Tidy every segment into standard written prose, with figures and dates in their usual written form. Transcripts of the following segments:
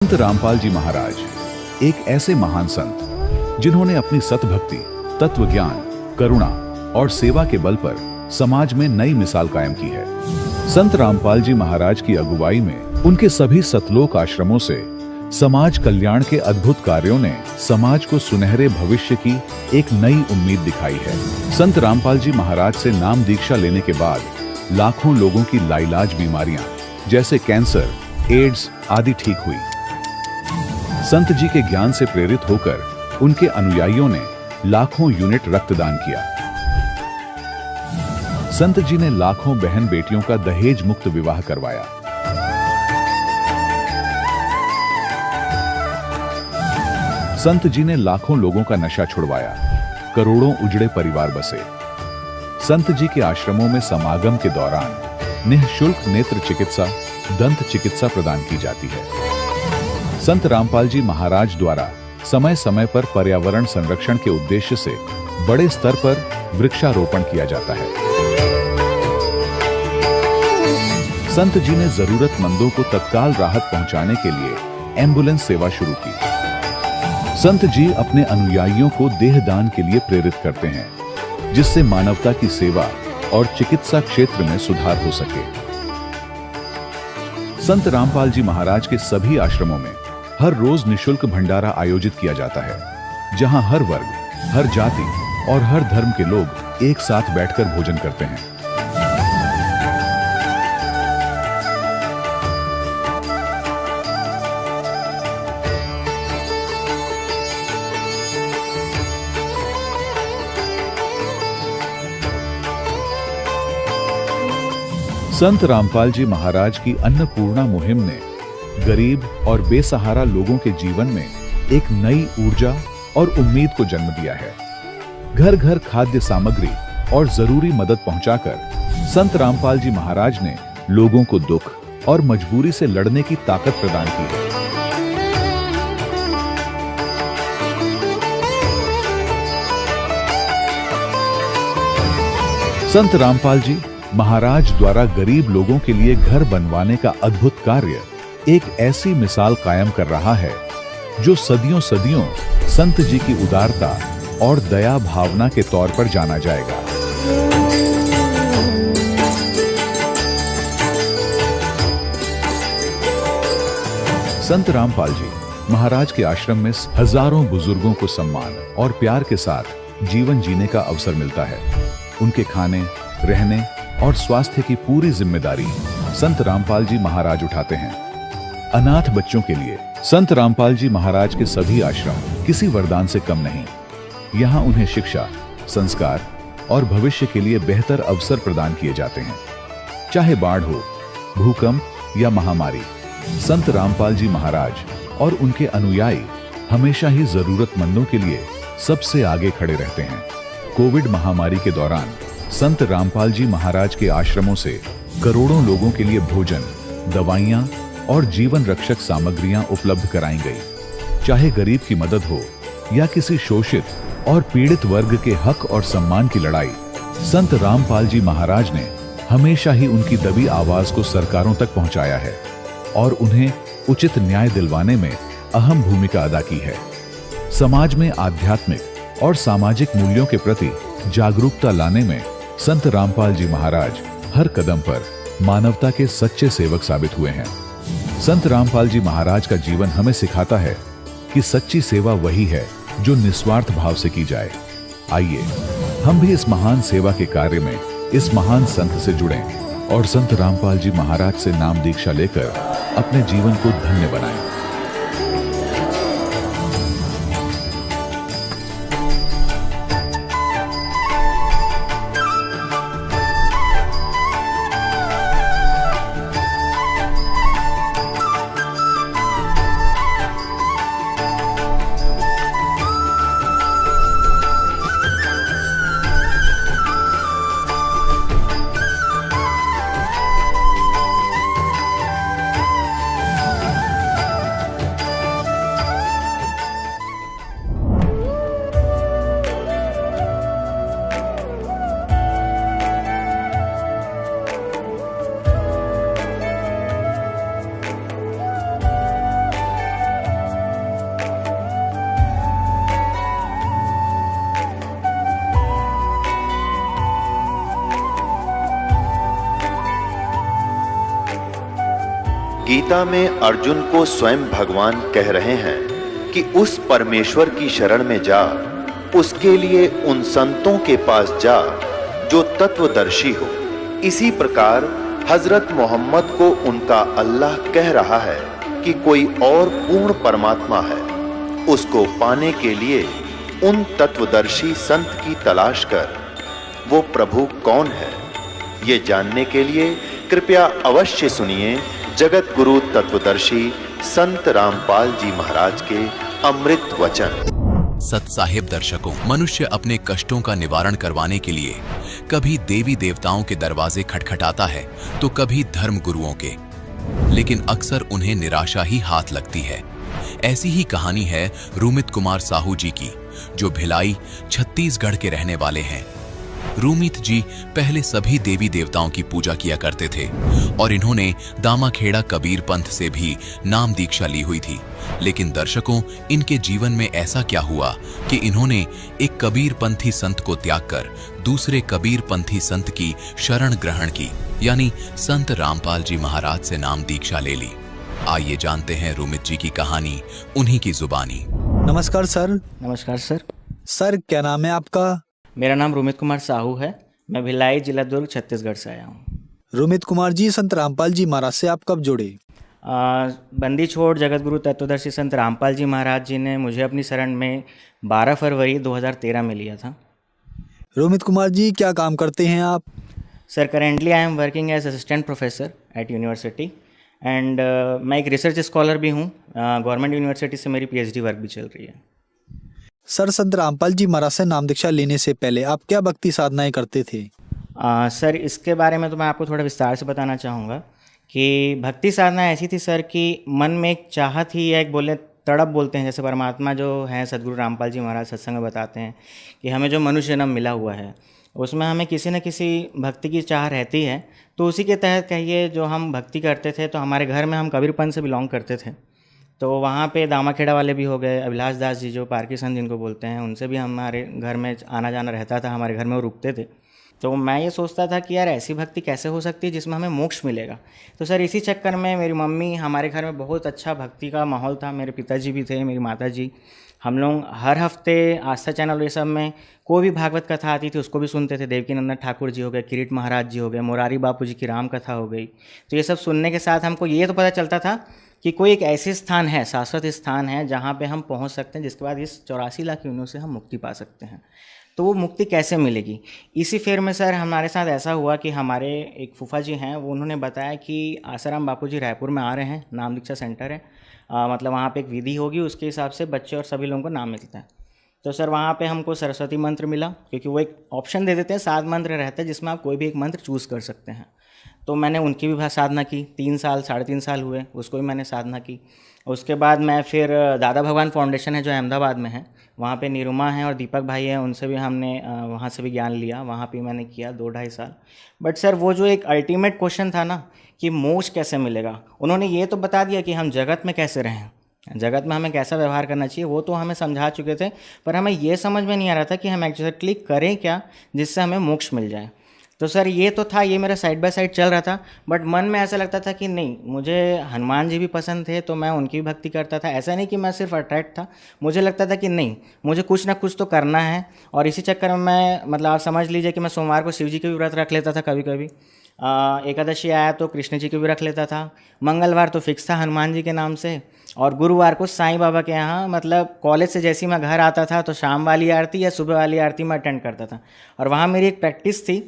संत रामपाल जी महाराज एक ऐसे महान संत जिन्होंने अपनी सतभक्ति, तत्व ज्ञान, करुणा और सेवा के बल पर समाज में नई मिसाल कायम की है। संत रामपाल जी महाराज की अगुवाई में उनके सभी सतलोक आश्रमों से समाज कल्याण के अद्भुत कार्यों ने समाज को सुनहरे भविष्य की एक नई उम्मीद दिखाई है। संत रामपाल जी महाराज से नाम दीक्षा लेने के बाद लाखों लोगों की लाइलाज बीमारियां जैसे कैंसर, एड्स आदि ठीक हुई। संत जी के ज्ञान से प्रेरित होकर उनके अनुयायियों ने लाखों यूनिट रक्तदान किया। संत जी ने लाखों बहन बेटियों का दहेज मुक्त विवाह करवाया। संत जी ने लाखों लोगों का नशा छुड़वाया, करोड़ों उजड़े परिवार बसे। संत जी के आश्रमों में समागम के दौरान निःशुल्क नेत्र चिकित्सा, दंत चिकित्सा प्रदान की जाती है। संत रामपाल जी महाराज द्वारा समय समय पर पर्यावरण संरक्षण के उद्देश्य से बड़े स्तर पर वृक्षारोपण किया जाता है। संत जी ने जरूरतमंदों को तत्काल राहत पहुंचाने के लिए एम्बुलेंस सेवा शुरू की। संत जी अपने अनुयायियों को देहदान के लिए प्रेरित करते हैं, जिससे मानवता की सेवा और चिकित्सा क्षेत्र में सुधार हो सके। संत रामपाल जी महाराज के सभी आश्रमों में हर रोज निःशुल्क भंडारा आयोजित किया जाता है, जहां हर वर्ग, हर जाति और हर धर्म के लोग एक साथ बैठकर भोजन करते हैं। संत रामपाल जी महाराज की अन्नपूर्णा मुहिम ने गरीब और बेसहारा लोगों के जीवन में एक नई ऊर्जा और उम्मीद को जन्म दिया है। घर घर खाद्य सामग्री और जरूरी मदद पहुंचाकर संत रामपाल जी महाराज ने लोगों को दुख और मजबूरी से लड़ने की ताकत प्रदान की है। संत रामपाल जी महाराज द्वारा गरीब लोगों के लिए घर बनवाने का अद्भुत कार्य एक ऐसी मिसाल कायम कर रहा है जो सदियों सदियों संत जी की उदारता और दया भावना के तौर पर जाना जाएगा। संत रामपाल जी महाराज के आश्रम में हजारों बुजुर्गों को सम्मान और प्यार के साथ जीवन जीने का अवसर मिलता है। उनके खाने, रहने और स्वास्थ्य की पूरी जिम्मेदारी संत रामपाल जी महाराज उठाते हैं। अनाथ बच्चों के लिए संत रामपाल जी महाराज के सभी आश्रम किसी वरदान से कम नहीं। यहाँ उन्हें शिक्षा, संस्कार और भविष्य के लिए बेहतर अवसर प्रदान किए जाते हैं। चाहे बाढ़ हो, भूकंप या महामारी, संत रामपाल जी महाराज और उनके अनुयायी हमेशा ही जरूरतमंदों के लिए सबसे आगे खड़े रहते हैं। कोविड महामारी के दौरान संत रामपाल जी महाराज के आश्रमों से करोड़ों लोगों के लिए भोजन, दवाइयां और जीवन रक्षक सामग्रियां उपलब्ध कराई गई। चाहे गरीब की मदद हो या किसी शोषित और पीड़ित वर्ग के हक और सम्मान की लड़ाई, संत रामपाल जी महाराज ने हमेशा ही उनकी दबी आवाज को सरकारों तक पहुंचाया है और उन्हें उचित न्याय दिलवाने में अहम भूमिका अदा की है। समाज में आध्यात्मिक और सामाजिक मूल्यों के प्रति जागरूकता लाने में संत रामपाल जी महाराज हर कदम पर मानवता के सच्चे सेवक साबित हुए हैं। संत रामपाल जी महाराज का जीवन हमें सिखाता है कि सच्ची सेवा वही है जो निस्वार्थ भाव से की जाए। आइए हम भी इस महान सेवा के कार्य में इस महान संत से जुड़ें और संत रामपाल जी महाराज से नाम दीक्षा लेकर अपने जीवन को धन्य बनाएं। गीता में अर्जुन को स्वयं भगवान कह रहे हैं कि उस परमेश्वर की शरण में जा, उसके लिए उन संतों के पास जा जो तत्वदर्शी हो। इसी प्रकार हजरत मोहम्मद को उनका अल्लाह कह रहा है कि कोई और पूर्ण परमात्मा है, उसको पाने के लिए उन तत्वदर्शी संत की तलाश कर। वो प्रभु कौन है, ये जानने के लिए कृपया अवश्य सुनिए जगत गुरु तत्वदर्शी संत रामपाल जी महाराज के अमृत वचन। सत्साहिब दर्शकों, मनुष्य अपने कष्टों का निवारण करवाने के लिए कभी देवी देवताओं के दरवाजे खटखटाता है तो कभी धर्म गुरुओं के, लेकिन अक्सर उन्हें निराशा ही हाथ लगती है। ऐसी ही कहानी है रूमित कुमार साहू जी की, जो भिलाई छत्तीसगढ़ के रहने वाले हैं। रूमित जी पहले सभी देवी देवताओं की पूजा किया करते थे और इन्होंने दामाखेड़ा कबीर पंथ से भी नाम दीक्षा ली हुई थी। लेकिन दर्शकों, इनके जीवन में ऐसा क्या हुआ कि इन्होंने एक कबीर पंथी संत को त्याग कर दूसरे कबीर पंथी संत की शरण ग्रहण की, यानी संत रामपाल जी महाराज से नाम दीक्षा ले ली। आइए जानते हैं रूमित जी की कहानी उन्हीं की जुबानी। नमस्कार सर। नमस्कार सर। सर, क्या नाम है आपका? मेरा नाम रूमित कुमार साहू है। मैं भिलाई, जिला दुर्ग, छत्तीसगढ़ से आया हूँ। रूमित कुमार जी, संत रामपाल जी महाराज से आप कब जुड़े? बंदी छोड़ जगत गुरु तत्वदर्शी संत रामपाल जी महाराज जी ने मुझे अपनी शरण में 12 फरवरी 2013 में लिया था। रूमित कुमार जी, क्या काम करते हैं आप? Sir, currently I am working as assistant professor at university and मैं एक रिसर्च स्कॉलर भी हूँ। गवर्नमेंट यूनिवर्सिटी से मेरी पीएचडी वर्क भी चल रही है। सर, संत रामपाल जी महाराज से नाम दीक्षा लेने से पहले आप क्या भक्ति साधनाएं करते थे? सर, इसके बारे में तो मैं आपको थोड़ा विस्तार से बताना चाहूँगा कि भक्ति साधना ऐसी थी सर कि मन में एक चाहत ही, या एक बोले तड़प बोलते हैं, जैसे परमात्मा जो है सदगुरु रामपाल जी महाराज सत्संग में बताते हैं कि हमें जो मनुष्य जन्म मिला हुआ है उसमें हमें किसी न किसी भक्ति की चाह रहती है। तो उसी के तहत कहिए जो हम भक्ति करते थे, तो हमारे घर में हम कबीरपंथ से बिलोंग करते थे, तो वहाँ पे दामाखेड़ा वाले भी हो गए, अभिलाष दास जी जो पारकी संत जिनको बोलते हैं, उनसे भी हमारे घर में आना जाना रहता था, हमारे घर में वो रुकते थे। तो मैं ये सोचता था कि यार ऐसी भक्ति कैसे हो सकती है जिसमें हमें मोक्ष मिलेगा। तो सर, इसी चक्कर में मेरी मम्मी, हमारे घर में बहुत अच्छा भक्ति का माहौल था, मेरे पिताजी भी थे, मेरी माता जी, हम लोग हर हफ्ते आस्था चैनल ये सब में कोई भी भागवत कथा आती थी उसको भी सुनते थे। देवकीनंदन ठाकुर जी हो गए, किरीट महाराज जी हो गए, मोरारी बापू जी की राम कथा हो गई। तो ये सब सुनने के साथ हमको ये तो पता चलता था कि कोई एक ऐसी स्थान है, शाश्वत स्थान है, जहाँ पे हम पहुँच सकते हैं, जिसके बाद इस 84 लाख योनियों से हम मुक्ति पा सकते हैं। तो वो मुक्ति कैसे मिलेगी? इसी फेर में सर हमारे साथ ऐसा हुआ कि हमारे एक फूफा जी हैं, वो उन्होंने बताया कि आसाराम बापू जी रायपुर में आ रहे हैं, नाम दीक्षा सेंटर है, मतलब वहाँ पे एक विधि होगी, उसके हिसाब से बच्चे और सभी लोगों को नाम मिलता है। तो सर वहाँ पे हमको सरस्वती मंत्र मिला, क्योंकि वो एक ऑप्शन दे देते हैं, 7 मंत्र रहता है जिसमें आप कोई भी एक मंत्र चूज़ कर सकते हैं। तो मैंने उनकी भी साधना की, 3 साल 3.5 साल हुए, उसको भी मैंने साधना की। उसके बाद मैं फिर दादा भगवान फाउंडेशन है जो अहमदाबाद में है, वहाँ पे निरुमा हैं और दीपक भाई हैं, उनसे भी हमने वहाँ से भी ज्ञान लिया, वहाँ पे मैंने किया 2-2.5 साल। बट सर वो जो एक अल्टीमेट क्वेश्चन था ना कि मोक्ष कैसे मिलेगा, उन्होंने ये तो बता दिया कि हम जगत में कैसे रहें, जगत में हमें कैसा व्यवहार करना चाहिए, वो तो हमें समझा चुके थे, पर हमें ये समझ में नहीं आ रहा था कि हम एक्चुअली करें क्या जिससे हमें मोक्ष मिल जाए। तो सर ये तो था, ये मेरा साइड बाय साइड चल रहा था, बट मन में ऐसा लगता था कि नहीं, मुझे हनुमान जी भी पसंद थे तो मैं उनकी भी भक्ति करता था। ऐसा नहीं कि मैं सिर्फ अट्रैक्ट था, मुझे लगता था कि नहीं, मुझे कुछ ना कुछ तो करना है। और इसी चक्कर में मैं, मतलब आप समझ लीजिए कि मैं सोमवार को शिव जी के भी व्रत रख लेता था, कभी कभी एकादशी आया तो कृष्ण जी के भी रख लेता था, मंगलवार तो फिक्स था हनुमान जी के नाम से, और गुरुवार को साईं बाबा के यहाँ, मतलब कॉलेज से जैसे ही मैं घर आता था तो शाम वाली आरती या सुबह वाली आरती मैं अटेंड करता था। और वहाँ मेरी एक प्रैक्टिस थी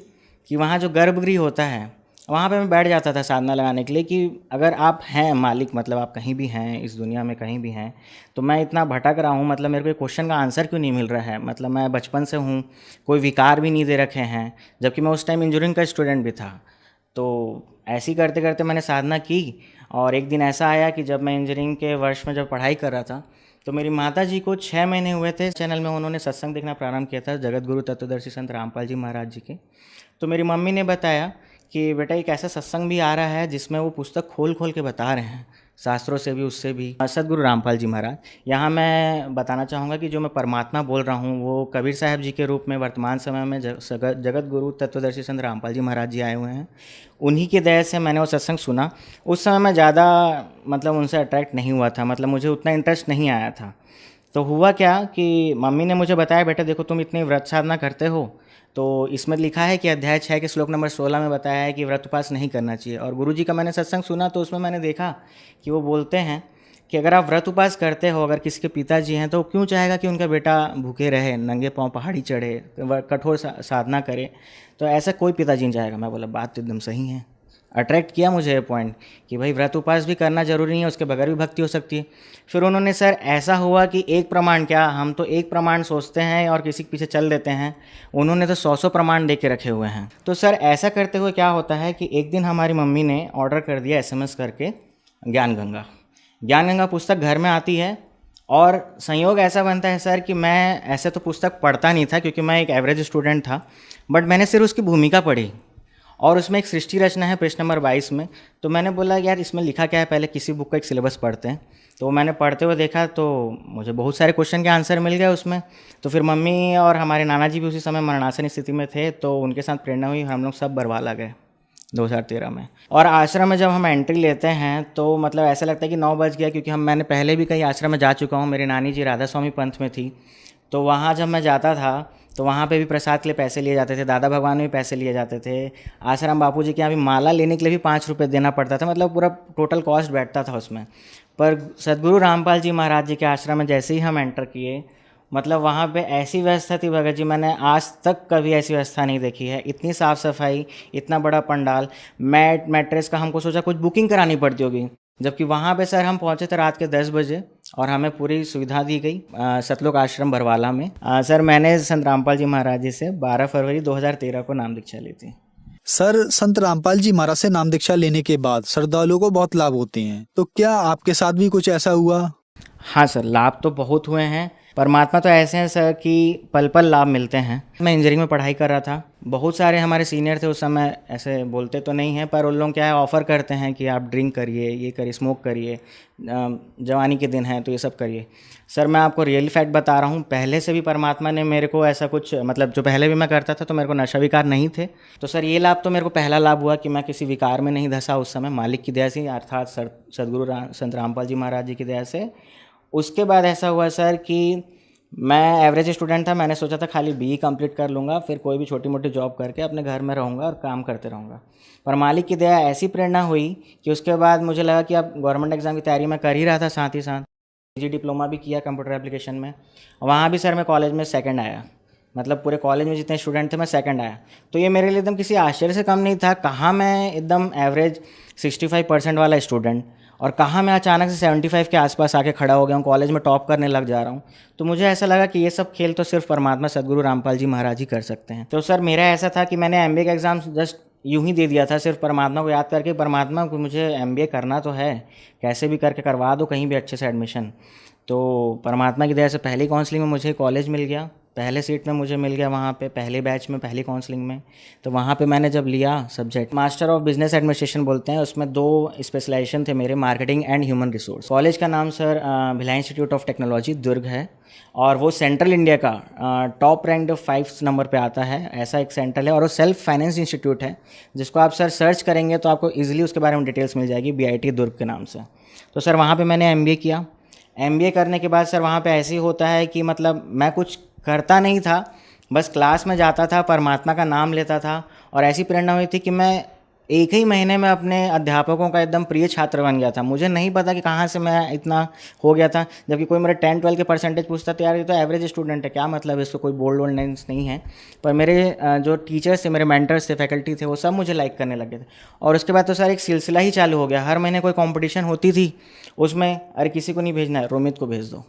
कि वहाँ जो गर्भगृह होता है वहाँ पे मैं बैठ जाता था साधना लगाने के लिए, कि अगर आप हैं मालिक, मतलब आप कहीं भी हैं इस दुनिया में, कहीं भी हैं, तो मैं इतना भटक रहा हूँ, मतलब मेरे को क्वेश्चन का आंसर क्यों नहीं मिल रहा है, मतलब मैं बचपन से हूँ, कोई विकार भी नहीं दे रखे हैं, जबकि मैं उस टाइम इंजीनियरिंग का स्टूडेंट भी था। तो ऐसे ही करते करते मैंने साधना की, और एक दिन ऐसा आया कि जब मैं इंजीनियरिंग के वर्ष में जब पढ़ाई कर रहा था, तो मेरी माता जी को 6 महीने हुए थे, चैनल में उन्होंने सत्संग देखना प्रारंभ किया था जगत गुरु तत्वदर्शी संत रामपाल जी महाराज जी के। तो मेरी मम्मी ने बताया कि बेटा एक ऐसा सत्संग भी आ रहा है जिसमें वो पुस्तक खोल खोल के बता रहे हैं शास्त्रों से भी, उससे भी। सदगुरु रामपाल जी महाराज, यहाँ मैं बताना चाहूँगा कि जो मैं परमात्मा बोल रहा हूँ वो कबीर साहब जी के रूप में वर्तमान समय में जगत गुरु तत्वदर्शी संत रामपाल जी महाराज जी आए हुए हैं। उन्हीं के दया से मैंने वो सत्संग सुना। उस समय मैं ज़्यादा मतलब उनसे अट्रैक्ट नहीं हुआ था, मतलब मुझे उतना इंटरेस्ट नहीं आया था। तो हुआ क्या कि मम्मी ने मुझे बताया, बेटा देखो तुम इतनी व्रत साधना करते हो, तो इसमें लिखा है कि अध्याय 6 के श्लोक नंबर 16 में बताया है कि व्रत उपास नहीं करना चाहिए। और गुरुजी का मैंने सत्संग सुना तो उसमें मैंने देखा कि वो बोलते हैं कि अगर आप व्रत उपास करते हो, अगर किसी के पिताजी हैं, तो क्यों चाहेगा कि उनका बेटा भूखे रहे, नंगे पाँव पहाड़ी चढ़े, कठोर साधना करे। तो ऐसा कोई पिताजी नहीं चाहेगा। मैं बोला बात तो एकदम सही है। अट्रैक्ट किया मुझे ये पॉइंट कि भाई व्रत उपास भी करना जरूरी नहीं है, उसके बगैर भी भक्ति हो सकती है। फिर उन्होंने, सर ऐसा हुआ कि एक प्रमाण क्या, हम तो एक प्रमाण सोचते हैं और किसी के पीछे चल देते हैं, उन्होंने तो 100 प्रमाण दे के रखे हुए हैं। तो सर ऐसा करते हुए क्या होता है कि एक दिन हमारी मम्मी ने ऑर्डर कर दिया SMS करके ज्ञान गंगा पुस्तक घर में आती है। और संयोग ऐसा बनता है सर कि मैं ऐसे तो पुस्तक पढ़ता नहीं था क्योंकि मैं एक एवरेज स्टूडेंट था, बट मैंने सिर्फ उसकी भूमिका पढ़ी और उसमें एक सृष्टि रचना है पृष्ठ नंबर 22 में। तो मैंने बोला यार इसमें लिखा क्या है, पहले किसी बुक का एक सिलेबस पढ़ते हैं। तो मैंने पढ़ते हुए देखा तो मुझे बहुत सारे क्वेश्चन के आंसर मिल गए उसमें। तो फिर मम्मी और हमारे नाना जी भी उसी समय मरणासन स्थिति में थे, तो उनके साथ प्रेरणा हुई, हम लोग सब बरवाल आ गए 2013 में। और आश्रम में जब हम एंट्री लेते हैं तो मतलब ऐसा लगता है कि 9 बज गया, क्योंकि मैंने पहले भी कई आश्रम में जा चुका हूँ। मेरी नानी जी राधा स्वामी पंथ में थी, तो वहाँ जब मैं जाता था तो वहाँ पे भी प्रसाद के लिए पैसे लिए जाते थे, दादा भगवान में भी पैसे लिए जाते थे, आसाराम बापू जी के यहाँ भी माला लेने के लिए भी 5 रुपये देना पड़ता था, मतलब पूरा टोटल कॉस्ट बैठता था उसमें। पर सदगुरु रामपाल जी महाराज जी के आश्रम में जैसे ही हम एंटर किए, मतलब वहाँ पे ऐसी व्यवस्था थी भगत जी, मैंने आज तक कभी ऐसी व्यवस्था नहीं देखी है। इतनी साफ़ सफाई, इतना बड़ा पंडाल, मैट्रेस का हमको सोचा कुछ बुकिंग करानी पड़ती होगी, जबकि वहाँ पे सर हम पहुँचे थे रात के 10 बजे और हमें पूरी सुविधा दी गई सतलोक आश्रम बरवाला में। सर मैंने संत रामपाल जी महाराज जी से 12 फरवरी 2013 को नाम दीक्षा ली थी। सर संत रामपाल जी महाराज से नाम दीक्षा लेने के बाद श्रद्धालुओं को बहुत लाभ होते हैं, तो क्या आपके साथ भी कुछ ऐसा हुआ? हाँ सर, लाभ तो बहुत हुए हैं। परमात्मा तो ऐसे हैं सर कि पल पल लाभ मिलते हैं। मैं इंजीनियरिंग में पढ़ाई कर रहा था, बहुत सारे हमारे सीनियर थे उस समय, ऐसे बोलते तो नहीं हैं पर उन लोग क्या है ऑफ़र करते हैं कि आप ड्रिंक करिए, ये करिए, स्मोक करिए, जवानी के दिन हैं तो ये सब करिए। सर मैं आपको रियल फैक्ट बता रहा हूँ, पहले से भी परमात्मा ने मेरे को ऐसा कुछ, मतलब जो पहले भी मैं करता था तो मेरे को नशा विकार नहीं थे। तो सर ये लाभ तो मेरे को पहला लाभ हुआ कि मैं किसी विकार में नहीं धंसा उस समय, मालिक की दया से, अर्थात सदगुरु संत रामपाल जी महाराज जी की दया से। उसके बाद ऐसा हुआ सर कि मैं एवरेज स्टूडेंट था, मैंने सोचा था खाली BE कंप्लीट कर लूँगा, फिर कोई भी छोटी मोटी जॉब करके अपने घर में रहूँगा और काम करते रहूँगा। पर मालिक की दया ऐसी प्रेरणा हुई कि उसके बाद मुझे लगा कि अब गवर्नमेंट एग्ज़ाम की तैयारी मैं कर ही रहा था, साथ ही साथ PG डिप्लोमा भी किया कंप्यूटर एप्लीकेशन में। वहाँ भी सर मैं कॉलेज में सेकंड आया, मतलब पूरे कॉलेज में जितने स्टूडेंट थे मैं सेकंड आया। तो ये मेरे लिए एकदम किसी आश्चर्य से कम नहीं था। कहाँ मैं एकदम एवरेज 65% वाला स्टूडेंट और कहाँ मैं अचानक से 75 के आसपास आके खड़ा हो गया हूँ, कॉलेज में टॉप करने लग जा रहा हूँ। तो मुझे ऐसा लगा कि ये सब खेल तो सिर्फ परमात्मा सदगुरु रामपाल जी महाराज ही कर सकते हैं। तो सर मेरा ऐसा था कि मैंने MBA का एग्ज़ाम जस्ट यूं ही दे दिया था, सिर्फ परमात्मा को याद करके, परमात्मा को मुझे MBA करना तो है, कैसे भी करके करवा दो कहीं भी अच्छे से एडमिशन। तो परमात्मा की दया से पहली काउंसलिंग में मुझे कॉलेज मिल गया, पहले सीट में मुझे मिल गया वहाँ पे, पहले बैच में, पहली काउंसलिंग में। तो वहाँ पे मैंने जब लिया subject master of business administration बोलते हैं, उसमें 2 स्पेशलाइजेशन थे मेरे, marketing and human resource. College का नाम sir Bhilai institute of technology Durg है और वो सेंट्रल इंडिया का टॉप रैंक 5 नंबर पे आता है, ऐसा एक सेंटर है। और वो सेल्फ फाइनेंस इंस्टीट्यूट है, जिसको आप सर सर्च करेंगे तो आपको ईजिली उसके बारे में डिटेल्स मिल जाएगी, BIT दुर्ग के नाम से। तो सर वहाँ पर मैंने MBA किया। MBA करने के बाद सर वहाँ पे ऐसे ही होता है कि मतलब मैं कुछ करता नहीं था, बस क्लास में जाता था, परमात्मा का नाम लेता था और ऐसी प्रेरणा हुई थी कि मैं 1 ही महीने में अपने अध्यापकों का एकदम प्रिय छात्र बन गया था। मुझे नहीं पता कि कहाँ से मैं इतना हो गया था, जबकि कोई मेरे 10-12 के परसेंटेज पूछता तो यार ये तो एवरेज स्टूडेंट है, क्या मतलब है, इसको कोई बोल्ड वोल्डनेस नहीं है। पर मेरे जो टीचर्स थे, मेरे मेंटर्स थे, फैकल्टी थे, वो सब मुझे लाइक करने लगे थे। और उसके बाद तो सर एक सिलसिला ही चालू हो गया, हर महीने कोई कॉम्पिटिशन होती थी, उसमें अरे किसी को नहीं भेजना है, रोमित को भेज दो।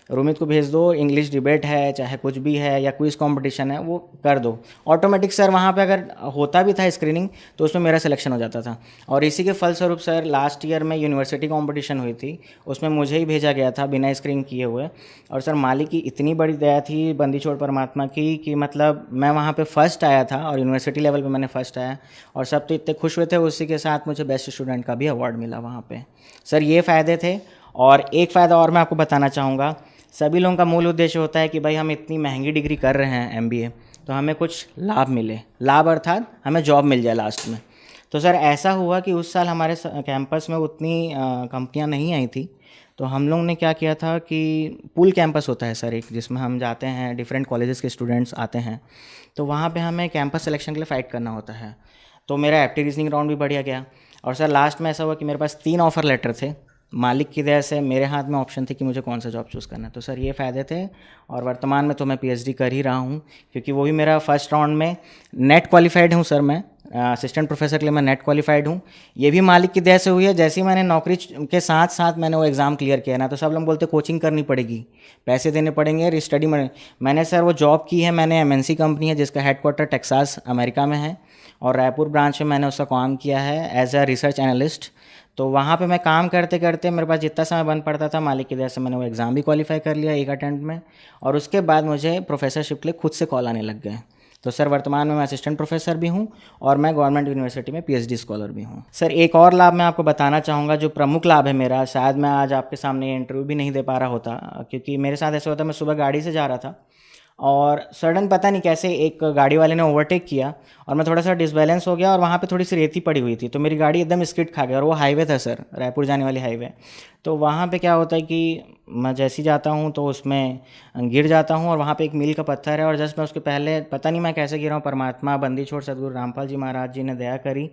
रोमित को भेज दो, इंग्लिश डिबेट है चाहे कुछ भी है या क्विज कंपटीशन है वो कर दो। ऑटोमेटिक सर वहाँ पे अगर होता भी था स्क्रीनिंग तो उसमें मेरा सिलेक्शन हो जाता था। और इसी के फलस्वरूप सर लास्ट ईयर में यूनिवर्सिटी कंपटीशन हुई थी, उसमें मुझे ही भेजा गया था बिना स्क्रीन किए हुए। और सर मालिक की इतनी बड़ी दया थी बंदी छोड़ परमात्मा की कि मतलब मैं वहाँ पे फर्स्ट आया था और यूनिवर्सिटी लेवल पे मैंने फर्स्ट आया और सब तो इतने खुश हुए थे। उसी के साथ मुझे बेस्ट स्टूडेंट का भी अवार्ड मिला वहाँ पे। सर ये फ़ायदे थे। और एक फ़ायदा और मैं आपको बताना चाहूँगा, सभी लोगों का मूल उद्देश्य होता है कि भाई हम इतनी महंगी डिग्री कर रहे हैं MBA, तो हमें कुछ लाभ मिले, लाभ अर्थात हमें जॉब मिल जाए लास्ट में। तो सर ऐसा हुआ कि उस साल हमारे कैंपस में उतनी कंपनियां नहीं आई थी, तो हम लोग ने क्या किया था कि पूल कैंपस होता है सर एक, जिसमें हम जाते हैं, डिफरेंट कॉलेजेस के स्टूडेंट्स आते हैं, तो वहाँ पे हमें कैंपस सिलेक्शन के लिए फ़ाइट करना होता है। तो मेरा एप्टी रीजनिंग राउंड भी बढ़िया गया और सर लास्ट में ऐसा हुआ कि मेरे पास 3 ऑफ़र लेटर थे। मालिक की दया से मेरे हाथ में ऑप्शन थे कि मुझे कौन सा जॉब चूज़ करना है। तो सर ये फ़ायदे थे। और वर्तमान में तो मैं PhD कर ही रहा हूँ, क्योंकि वो भी मेरा फर्स्ट राउंड में नेट क्वालिफाइड हूँ सर। मैं असिस्टेंट प्रोफेसर के लिए मैं नेट क्वालिफाइड हूँ। ये भी मालिक की दया से हुई है। जैसे ही मैंने नौकरी के साथ साथ मैंने वो एग्ज़ाम क्लियर किया ना, तो सब लोग बोलते कोचिंग करनी पड़ेगी, पैसे देने पड़ेंगे, स्टडी में। मैंने सर वो जॉब की है, मैंने MNC कंपनी है जिसका हेडक्वार्टर टेक्सास अमेरिका में है और रायपुर ब्रांच में मैंने उसका काम किया है एज अ रिसर्च एनालिस्ट। तो वहाँ पे मैं काम करते करते मेरे पास जितना समय बन पड़ता था, मालिक की वजह से मैंने वो एग्ज़ाम भी क्वालिफाई कर लिया एक अटेम्प्ट में। और उसके बाद मुझे प्रोफेसरशिप के लिए खुद से कॉल आने लग गए। तो सर वर्तमान में मैं असिस्टेंट प्रोफेसर भी हूँ और मैं गवर्नमेंट यूनिवर्सिटी में PhD स्कॉलर भी हूँ। सर एक और लाभ मैं आपको बताना चाहूँगा, जो प्रमुख लाभ है मेरा, शायद मैं आज आपके सामने ये इंटरव्यू भी नहीं दे पा रहा होता, क्योंकि मेरे साथ ऐसा होता, मैं सुबह गाड़ी से जा रहा था और सडन पता नहीं कैसे एक गाड़ी वाले ने ओवरटेक किया और मैं थोड़ा सा डिसबैलेंस हो गया और वहाँ पे थोड़ी सी रेती पड़ी हुई थी, तो मेरी गाड़ी एकदम स्किड खा गई। और वो हाईवे था सर, रायपुर जाने वाली हाईवे। तो वहाँ पे क्या होता है कि मैं जैसे ही जाता हूँ तो उसमें गिर जाता हूँ और वहाँ पे एक मील का पत्थर है और जस्ट मैं उसके पहले पता नहीं मैं कैसे गिरा हूँ, परमात्मा बंदी छोड़ सदगुरु रामपाल जी महाराज जी ने दया करी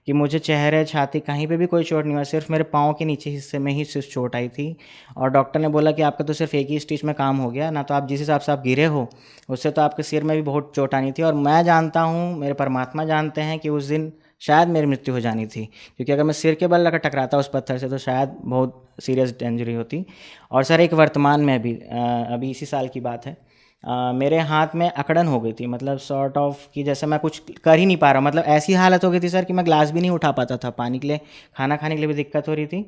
कि मुझे चेहरे, छाती, कहीं पे भी कोई चोट नहीं हुआ, सिर्फ मेरे पाँव के नीचे हिस्से में ही सिर्फ चोट आई थी। और डॉक्टर ने बोला कि आपका तो सिर्फ एक ही स्टिच में काम हो गया ना, तो आप जिस हिसाब से आप गिरे हो उससे तो आपके सिर में भी बहुत चोट आनी थी। और मैं जानता हूँ, मेरे परमात्मा जानते हैं कि उस दिन शायद मेरी मृत्यु हो जानी थी, क्योंकि अगर मैं सिर के बल लगा टकराता उस पत्थर से तो शायद बहुत सीरियस इंजरी होती। और सर एक वर्तमान में अभी इसी साल की बात है, मेरे हाथ में अकड़न हो गई थी, मतलब सॉर्ट ऑफ कि जैसे मैं कुछ कर ही नहीं पा रहा, मतलब ऐसी हालत हो गई थी सर कि मैं ग्लास भी नहीं उठा पाता था, पानी के लिए, खाना खाने के लिए भी दिक्कत हो रही थी।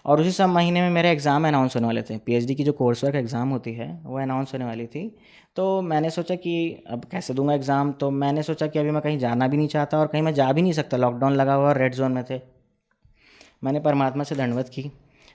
और उसी सब महीने में मेरे एग्ज़ाम अनाउंस होने वाले थे, PhD की जो कोर्स वर्क एग्ज़ाम होती है वो अनाउंस होने वाली थी। तो मैंने सोचा कि अब कैसे दूंगा एग्ज़ाम, तो मैंने सोचा कि अभी मैं कहीं जाना भी नहीं चाहता और कहीं मैं जा भी नहीं सकता, लॉकडाउन लगा हुआ और रेड जोन में थे। मैंने परमात्मा से दंडवत की,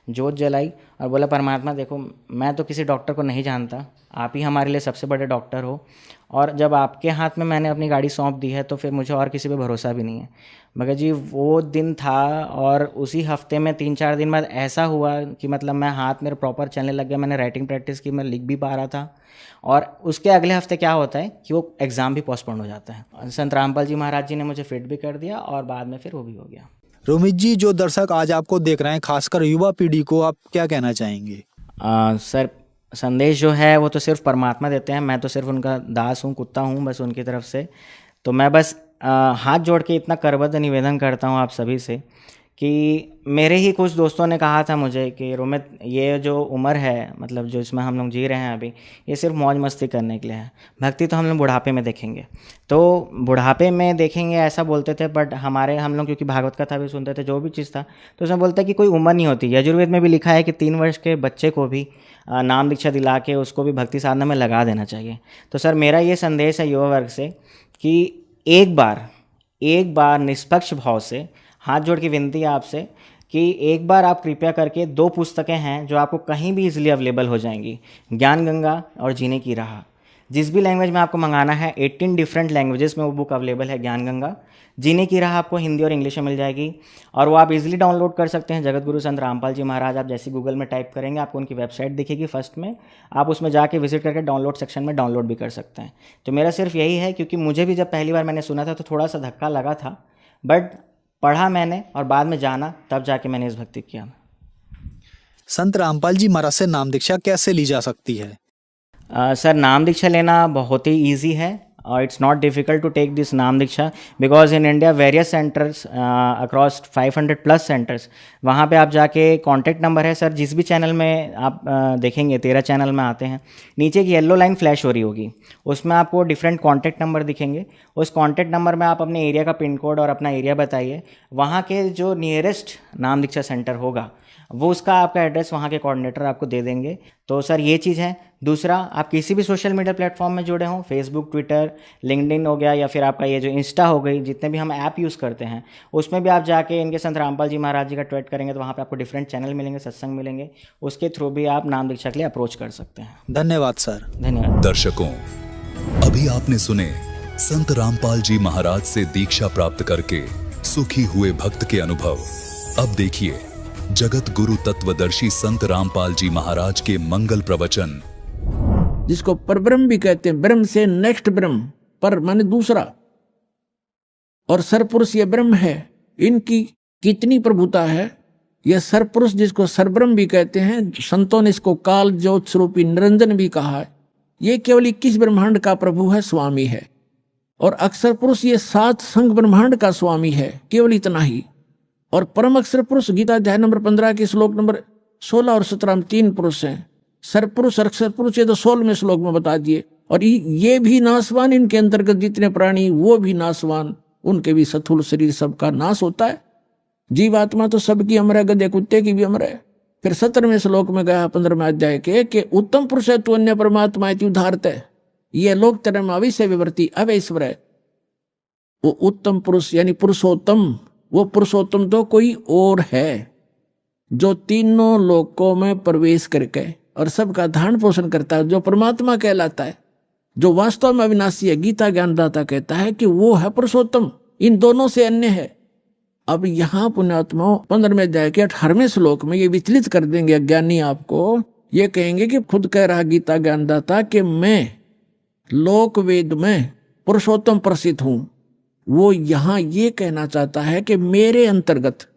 जोत जलाई और बोला परमात्मा देखो, मैं तो किसी डॉक्टर को नहीं जानता, आप ही हमारे लिए सबसे बड़े डॉक्टर हो, और जब आपके हाथ में मैंने अपनी गाड़ी सौंप दी है तो फिर मुझे और किसी पे भरोसा भी नहीं है। मगर जी वो दिन था और उसी हफ्ते में 3-4 दिन बाद ऐसा हुआ कि मतलब मैं हाथ मेरे प्रॉपर चलने लग गया, मैंने राइटिंग प्रैक्टिस की, मैं लिख भी पा रहा था। और उसके अगले हफ्ते क्या होता है कि वो एग्ज़ाम भी पोस्टपोन हो जाता है। संत रामपाल जी महाराज जी ने मुझे फिट भी कर दिया और बाद में फिर वो भी हो गया। रोमित जी, जो दर्शक आज आपको देख रहे हैं, खासकर युवा पीढ़ी को आप क्या कहना चाहेंगे? सर संदेश जो है वो तो सिर्फ परमात्मा देते हैं, मैं तो सिर्फ उनका दास हूँ, कुत्ता हूँ बस उनकी तरफ से। तो मैं बस हाथ जोड़ के इतना करबद्ध निवेदन करता हूँ आप सभी से कि मेरे ही कुछ दोस्तों ने कहा था मुझे कि रोमित, ये जो उम्र है, मतलब जो इसमें हम लोग जी रहे हैं अभी, ये सिर्फ मौज मस्ती करने के लिए है, भक्ति तो हम लोग बुढ़ापे में देखेंगे। तो बुढ़ापे में देखेंगे ऐसा बोलते थे, बट हम लोग क्योंकि भागवत कथा भी सुनते थे, जो भी चीज़ था, तो उसमें बोलता है कि कोई उम्र नहीं होती। यजुर्वेद में भी लिखा है कि 3 वर्ष के बच्चे को भी नाम दीक्षा दिला के उसको भी भक्ति साधना में लगा देना चाहिए। तो सर मेरा ये संदेश है युवा वर्ग से कि एक बार निष्पक्ष भाव से हाथ जोड़ की विनती है आपसे कि एक बार आप कृपया करके 2 पुस्तकें हैं जो आपको कहीं भी इजीली अवेलेबल हो जाएंगी, ज्ञान गंगा और जीने की राह। जिस भी लैंग्वेज में आपको मंगाना है, 18 डिफरेंट लैंग्वेजेस में वो बुक अवेलेबल है ज्ञान गंगा। जीने की राह आपको हिंदी और इंग्लिश में मिल जाएगी और वो आप इजीली डाउनलोड कर सकते हैं। जगत गुरु संत रामपाल जी महाराज, आप जैसे गूगल में टाइप करेंगे आपको उनकी वेबसाइट दिखेगी फर्स्ट में, आप उसमें जाके विजिट करके डाउनलोड सेक्शन में डाउनलोड भी कर सकते हैं। तो मेरा सिर्फ यही है, क्योंकि मुझे भी जब पहली बार मैंने सुना था तो थोड़ा सा धक्का लगा था, बट पढ़ा मैंने और बाद में जाना, तब जाके मैंने इस भक्ति किया। संत रामपाल जी महाराज से नाम दीक्षा कैसे ली जा सकती है? सर नाम दीक्षा लेना बहुत ही ईजी है it's not difficult to take this नाम दीक्षा, because in India various centers across 500 plus centers, वहाँ पे आप जाके कॉन्टैक्ट नंबर है सर, जिस भी चैनल में आप देखेंगे 13 चैनल में आते हैं, नीचे एक येलो लाइन फ्लैश हो रही होगी, उसमें आपको डिफरेंट कॉन्टैक्ट नंबर दिखेंगे। उस कॉन्टैक्ट नंबर में आप अपने एरिया का पिन कोड और अपना एरिया बताइए, वहाँ के जो नियरेस्ट नाम दीक्षा सेंटर होगा वो उसका आपका एड्रेस वहाँ के कोऑर्डिनेटर आपको दे देंगे। तो सर ये चीज़ है। दूसरा, आप किसी भी सोशल मीडिया प्लेटफॉर्म में जुड़े हों, फेसबुक, ट्विटर, लिंक्डइन हो गया, या फिर आपका ये जो इंस्टा हो गई, जितने भी हम ऐप यूज़ करते हैं उसमें भी आप जाके इनके संत रामपाल जी महाराज जी का ट्वीट करेंगे तो वहाँ पे आपको डिफरेंट चैनल मिलेंगे, सत्संग मिलेंगे, उसके थ्रू भी आप नाम दीक्षा के लिए अप्रोच कर सकते हैं। धन्यवाद सर। धन्यवाद। दर्शकों, अभी आपने सुने संत रामपाल जी महाराज से दीक्षा प्राप्त करके सुखी हुए भक्त के अनुभव। अब देखिए जगत गुरु तत्वदर्शी संत रामपाल जी महाराज के मंगल प्रवचन। जिसको परब्रह्म भी कहते हैं, ब्रह्म से नेक्स्ट ब्रह्म, पर माने दूसरा, और सरपुरुष ये ब्रह्म है। इनकी कितनी प्रभुता है। यह सरपुरुष जिसको सरब्रह्म भी कहते हैं, संतों ने इसको काल ज्योत स्वरूपी निरंजन भी कहा है। ये केवल 21 ब्रह्मांड का प्रभु है, स्वामी है। और अक्षर पुरुष ये 7 संघ ब्रह्मांड का स्वामी है, केवल इतना ही। और परम अक्षर पुरुष गीता अध्याय नंबर 15 के श्लोक नंबर 16 और 17 में 3 पुरुष हैं। सरपुरुष अक्षर पुरुष ये तो 16वें श्लोक में बता दिए। और ये भी नासवान, इनके अंतर्गत जितने प्राणी वो भी नासवान, उनके भी स्थूल शरीर सबका नाश होता है। जीवात्मा तो सबकी अमर है, गधे कुत्ते की भी अमर है। फिर 17वें श्लोक में गया 15वें अध्याय के कि उत्तम पुरुष है तू अन्य परमात्मा उदारत है, ये लोक तरम अविश्य विवर्ती अवैश्वर है। वो उत्तम पुरुष यानी पुरुषोत्तम, वो पुरुषोत्तम तो कोई और है जो तीनों लोकों में प्रवेश करके और सबका धारण पोषण करता है, जो परमात्मा कहलाता है, जो वास्तव में अविनाशी है। गीता ज्ञानदाता कहता है कि वो है पुरुषोत्तम, इन दोनों से अन्य है। अब यहाँ पुण्यात्मा 15वें अध्याय के 18वें श्लोक में ये विचलित कर देंगे अज्ञानी आपको। ये कहेंगे कि खुद कह रहा गीता ज्ञानदाता कि मैं लोक वेद में पुरुषोत्तम प्रसिद्ध हूं। वो यहां ये कहना चाहता है कि मेरे अंतर्गत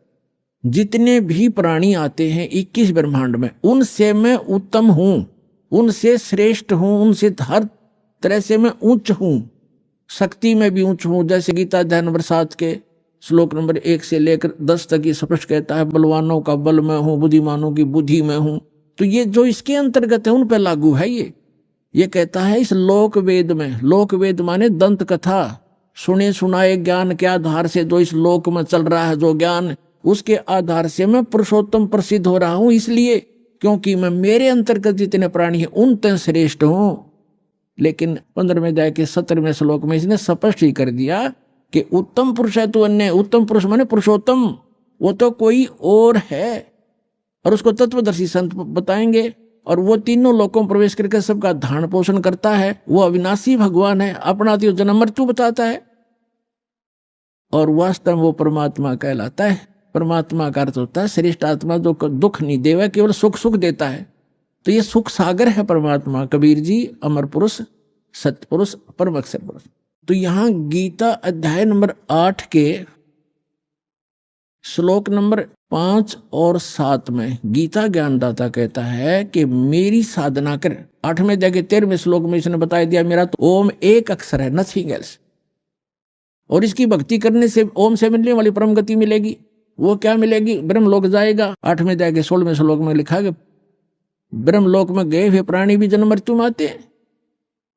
जितने भी प्राणी आते हैं 21 ब्रह्मांड में, उनसे मैं उत्तम हूं, उनसे श्रेष्ठ हूं, उनसे हर तरह से मैं उच्च हूं, शक्ति में भी उच्च हूं। जैसे गीता अध्याय नंबर 7 के श्लोक नंबर 1 से लेकर 10 तक ये स्पष्ट कहता है, बलवानों का बल में हूं, बुद्धिमानों की बुद्धि में हूं। तो ये जो इसके अंतर्गत है उन पर लागू है। ये कहता है इस लोक वेद में, लोक वेद माने दंत कथा, सुने सुनाए ज्ञान के आधार से जो इस लोक में चल रहा है, जो ज्ञान, उसके आधार से मैं पुरुषोत्तम प्रसिद्ध हो रहा हूं, इसलिए क्योंकि मैं मेरे अंतर्गत जितने प्राणी हैं उन तक श्रेष्ठ हूं। लेकिन 15वें अध्याय के 17वें श्लोक में इसने स्पष्ट ही कर दिया कि उत्तम पुरुष है तू अन्य। उत्तम पुरुष माने पुरुषोत्तम, वो तो कोई और है। और उसको तत्वदर्शी संत बताएंगे। और वो तीनों लोकों में प्रवेश करके सबका धारण पोषण करता है। वो अविनाशी भगवान है, अपनाती हुई जन्म मृत्यु बताता है, और वास्तव में वो परमात्मा कहलाता है। परमात्मा का अर्थ होता है श्रेष्ठ आत्मा, जो दुख नहीं देवा, केवल सुख सुख देता है। तो ये सुख सागर है परमात्मा। कबीर जी अमर पुरुष, सत्य पुरुष, परम अक्षर पुरुष। तो यहाँ गीता अध्याय नंबर 8 के श्लोक नंबर 5 और 7 में गीता ज्ञानदाता कहता है कि मेरी साधना कर। 8वें अध्याय के 13वें श्लोक में इसने बता दिया मेरा तो ओम एक अक्षर है, नथिंग एल्स। और इसकी भक्ति करने से ओम से मिलने वाली परम गति मिलेगी। वो क्या मिलेगी? ब्रह्म लोक जाएगा। 8वें अध्याय के 16वें श्लोक में लिखा है ब्रह्म लोक में गए हुए प्राणी भी जन्म मृत्यु में आते हैं।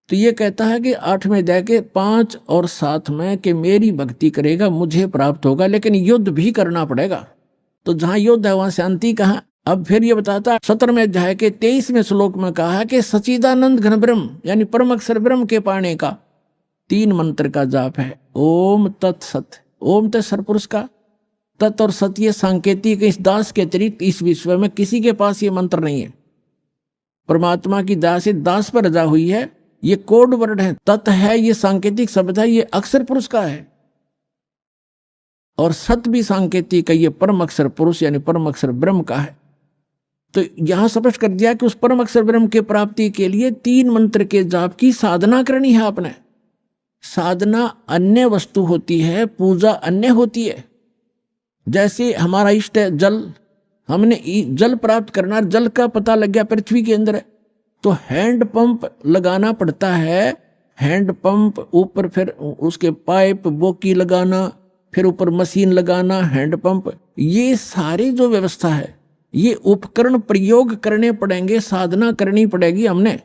तो ये कहता है कि 8वें अध्याय के 5 और 7 में कि मेरी भक्ति करेगा मुझे प्राप्त होगा, लेकिन युद्ध भी करना पड़ेगा। तो जहां युद्ध है वहां शांति कहां? अब फिर ये बताता 17वें अध्याय के 23वें श्लोक में कहा कि सच्चिदानंद घन ब्रह्म यानी परम अक्षर ब्रह्म के पाने का 3 मंत्र का जाप है। ओम तत्सत। ओम तो सरपुरुष का, तत् और सत ये सांकेतिक, इस दास के अतिरिक्त इस विश्व में किसी के पास ये मंत्र नहीं है। परमात्मा की दास दास पर रजा हुई है, ये कोड वर्ड है। तत् है ये सांकेतिक शब्द है, ये अक्षर पुरुष का है। और सत भी सांकेतिक है, ये परम अक्षर पुरुष यानी परम अक्षर ब्रह्म का है। तो यहां स्पष्ट कर दिया कि उस परम अक्षर ब्रह्म के प्राप्ति के लिए 3 मंत्र के जाप की साधना करनी है आपने। साधना अन्य वस्तु होती है, पूजा अन्य होती है। जैसे हमारा इष्ट है जल, हमने जल प्राप्त करना, जल का पता लग गया पृथ्वी के अंदर है, तो हैंड पंप लगाना पड़ता है हैंड पंप, ऊपर फिर उसके पाइप बोकी लगाना, फिर ऊपर मशीन लगाना, हैंड पंप, ये सारी जो व्यवस्था है, ये उपकरण प्रयोग करने पड़ेंगे, साधना करनी पड़ेगी हमने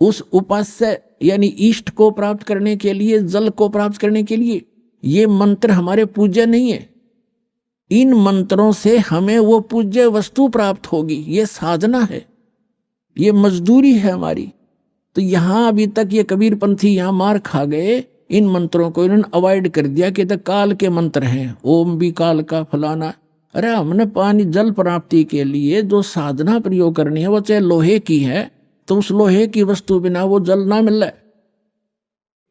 उस उपास्य यानी इष्ट को प्राप्त करने के लिए, जल को प्राप्त करने के लिए। ये मंत्र हमारे पूज्य नहीं है, इन मंत्रों से हमें वो पूज्य वस्तु प्राप्त होगी, ये साधना है, ये मजदूरी है हमारी। तो यहां अभी तक ये कबीर पंथी यहां मार खा गए, इन मंत्रों को इन्होंने अवॉइड कर दिया कि तो काल के मंत्र हैं, ओम भी काल का फलाना। अरे हमने पानी जल प्राप्ति के लिए जो साधना प्रयोग करनी है वो चाहे लोहे की है, तो उस लोहे की वस्तु बिना वो जल ना मिल रहा है।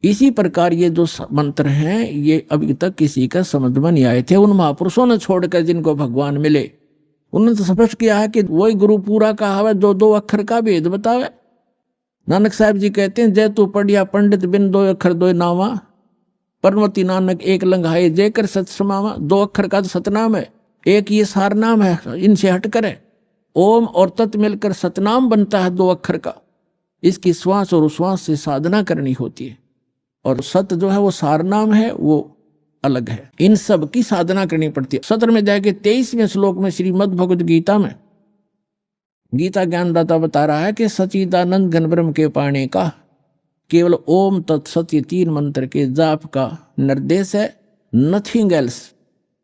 इसी प्रकार ये जो मंत्र हैं ये अभी तक किसी का समझ में नहीं आए थे, उन महापुरुषों ने छोड़कर जिनको भगवान मिले। उन्होंने तो स्पष्ट किया है कि वही गुरु पूरा कहा है जो दो अक्षर का भेद बतावे। नानक साहब जी कहते हैं, जय तू पढ़िया पंडित बिन दो अक्षर दो नामा, परमति नानक एक लंघाए जय कर सत समावा। दो अक्षर का तो सतनाम है, एक ये सार नाम है, इनसे हटकर है। ओम और तत् मिलकर सतनाम बनता है दो अक्षर का। इसकी श्वास और उश्वास से साधना करनी होती है, और सत जो है वो सार नाम है, वो अलग है। इन सब की साधना करनी पड़ती है। सत्र में जाके 23वें श्लोक में श्रीमद् भगवद गीता में गीता ज्ञानदाता बता रहा है कि सच्चिदानंद घन ब्रह्म के पाने का केवल ओम तत्सत ये 3 मंत्र के जाप का निर्देश है, नथिंग एल्स,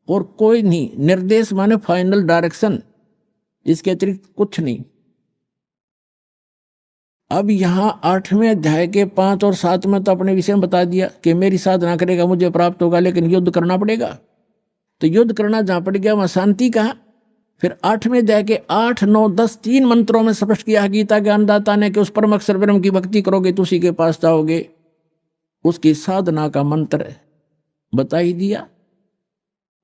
और कोई नहीं। निर्देश माने फाइनल डायरेक्शन, इसके अतिरिक्त कुछ नहीं। अब यहां 8वें अध्याय के 5 और 7 में तो अपने विषय में बता दिया कि मेरी साधना करेगा मुझे प्राप्त होगा, लेकिन युद्ध करना पड़ेगा। तो युद्ध करना जहां पड़ गया वहां शांति कहाँ। फिर 8वें अध्याय के 8, 9, 10 3 मंत्रों में स्पष्ट किया गीता ज्ञानदाता ने कि उस परम अक्षर ब्रह्म की भक्ति करोगे तो उसी के पास जाओगे। उसकी साधना का मंत्र बता ही दिया,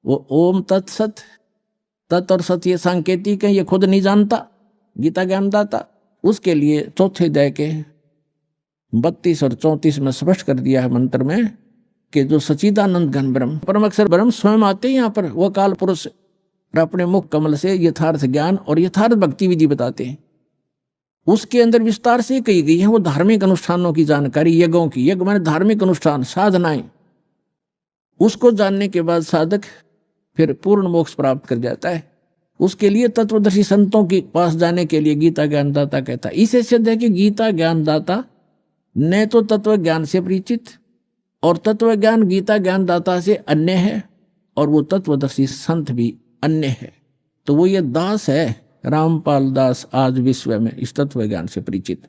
वो ओम तत्सत। तत् और सत ये सांकेतिक है, ये खुद नहीं जानता गीता ज्ञानदाता। उसके लिए चौथे अध्याय के 32 और 34 में स्पष्ट कर दिया है मंत्र में कि जो सच्चिदानंद घन ब्रह्म परम अक्षर ब्रह्म स्वयं आते हैं यहाँ पर, वो काल पुरुष, और अपने मुख कमल से यथार्थ ज्ञान और यथार्थ भक्ति विधि बताते हैं। उसके अंदर विस्तार से कही गई है वो धार्मिक अनुष्ठानों की जानकारी, यज्ञों की। यज्ञ माने धार्मिक अनुष्ठान, साधनाएं। उसको जानने के बाद साधक फिर पूर्ण मोक्ष प्राप्त कर जाता है। उसके लिए तत्वदर्शी संतों के पास जाने के लिए गीता ज्ञानदाता कहता है। इसे सिद्ध है कि गीता ज्ञानदाता न तो तत्व ज्ञान से परिचित, और तत्व ज्ञान गीता ज्ञानदाता से अन्य है, और वो तत्वदर्शी संत भी अन्य है। तो वो ये दास है, रामपाल दास, आज विश्व में इस तत्व ज्ञान से परिचित।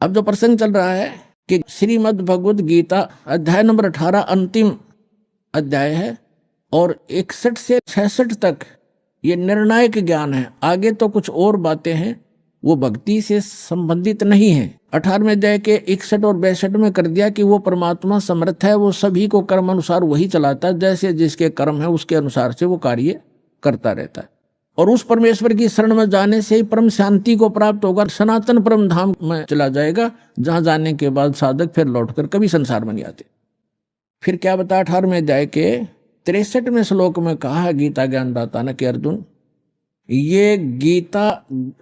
अब जो प्रसंग चल रहा है कि श्रीमद् भगवद गीता अध्याय नंबर 18 अंतिम अध्याय है, और 61 से 66 तक ये निर्णायक ज्ञान है। आगे तो कुछ और बातें हैं, वो भक्ति से संबंधित नहीं है। 18वें अध्याय के 61 और 62 में कर दिया कि वो परमात्मा समर्थ है, वो सभी को कर्म अनुसार वही चलाता है, जैसे जिसके कर्म है उसके अनुसार से वो कार्य करता रहता है। और उस परमेश्वर की शरण में जाने से ही परम शांति को प्राप्त होगा, सनातन परम धाम में चला जाएगा, जहां जाने के बाद साधक फिर लौटकर कभी संसार में नहीं आते। फिर क्या बता 18वें अध्याय के 63वें श्लोक में कहा है गीता ज्ञानदाता ने कि अर्जुन, ये गीता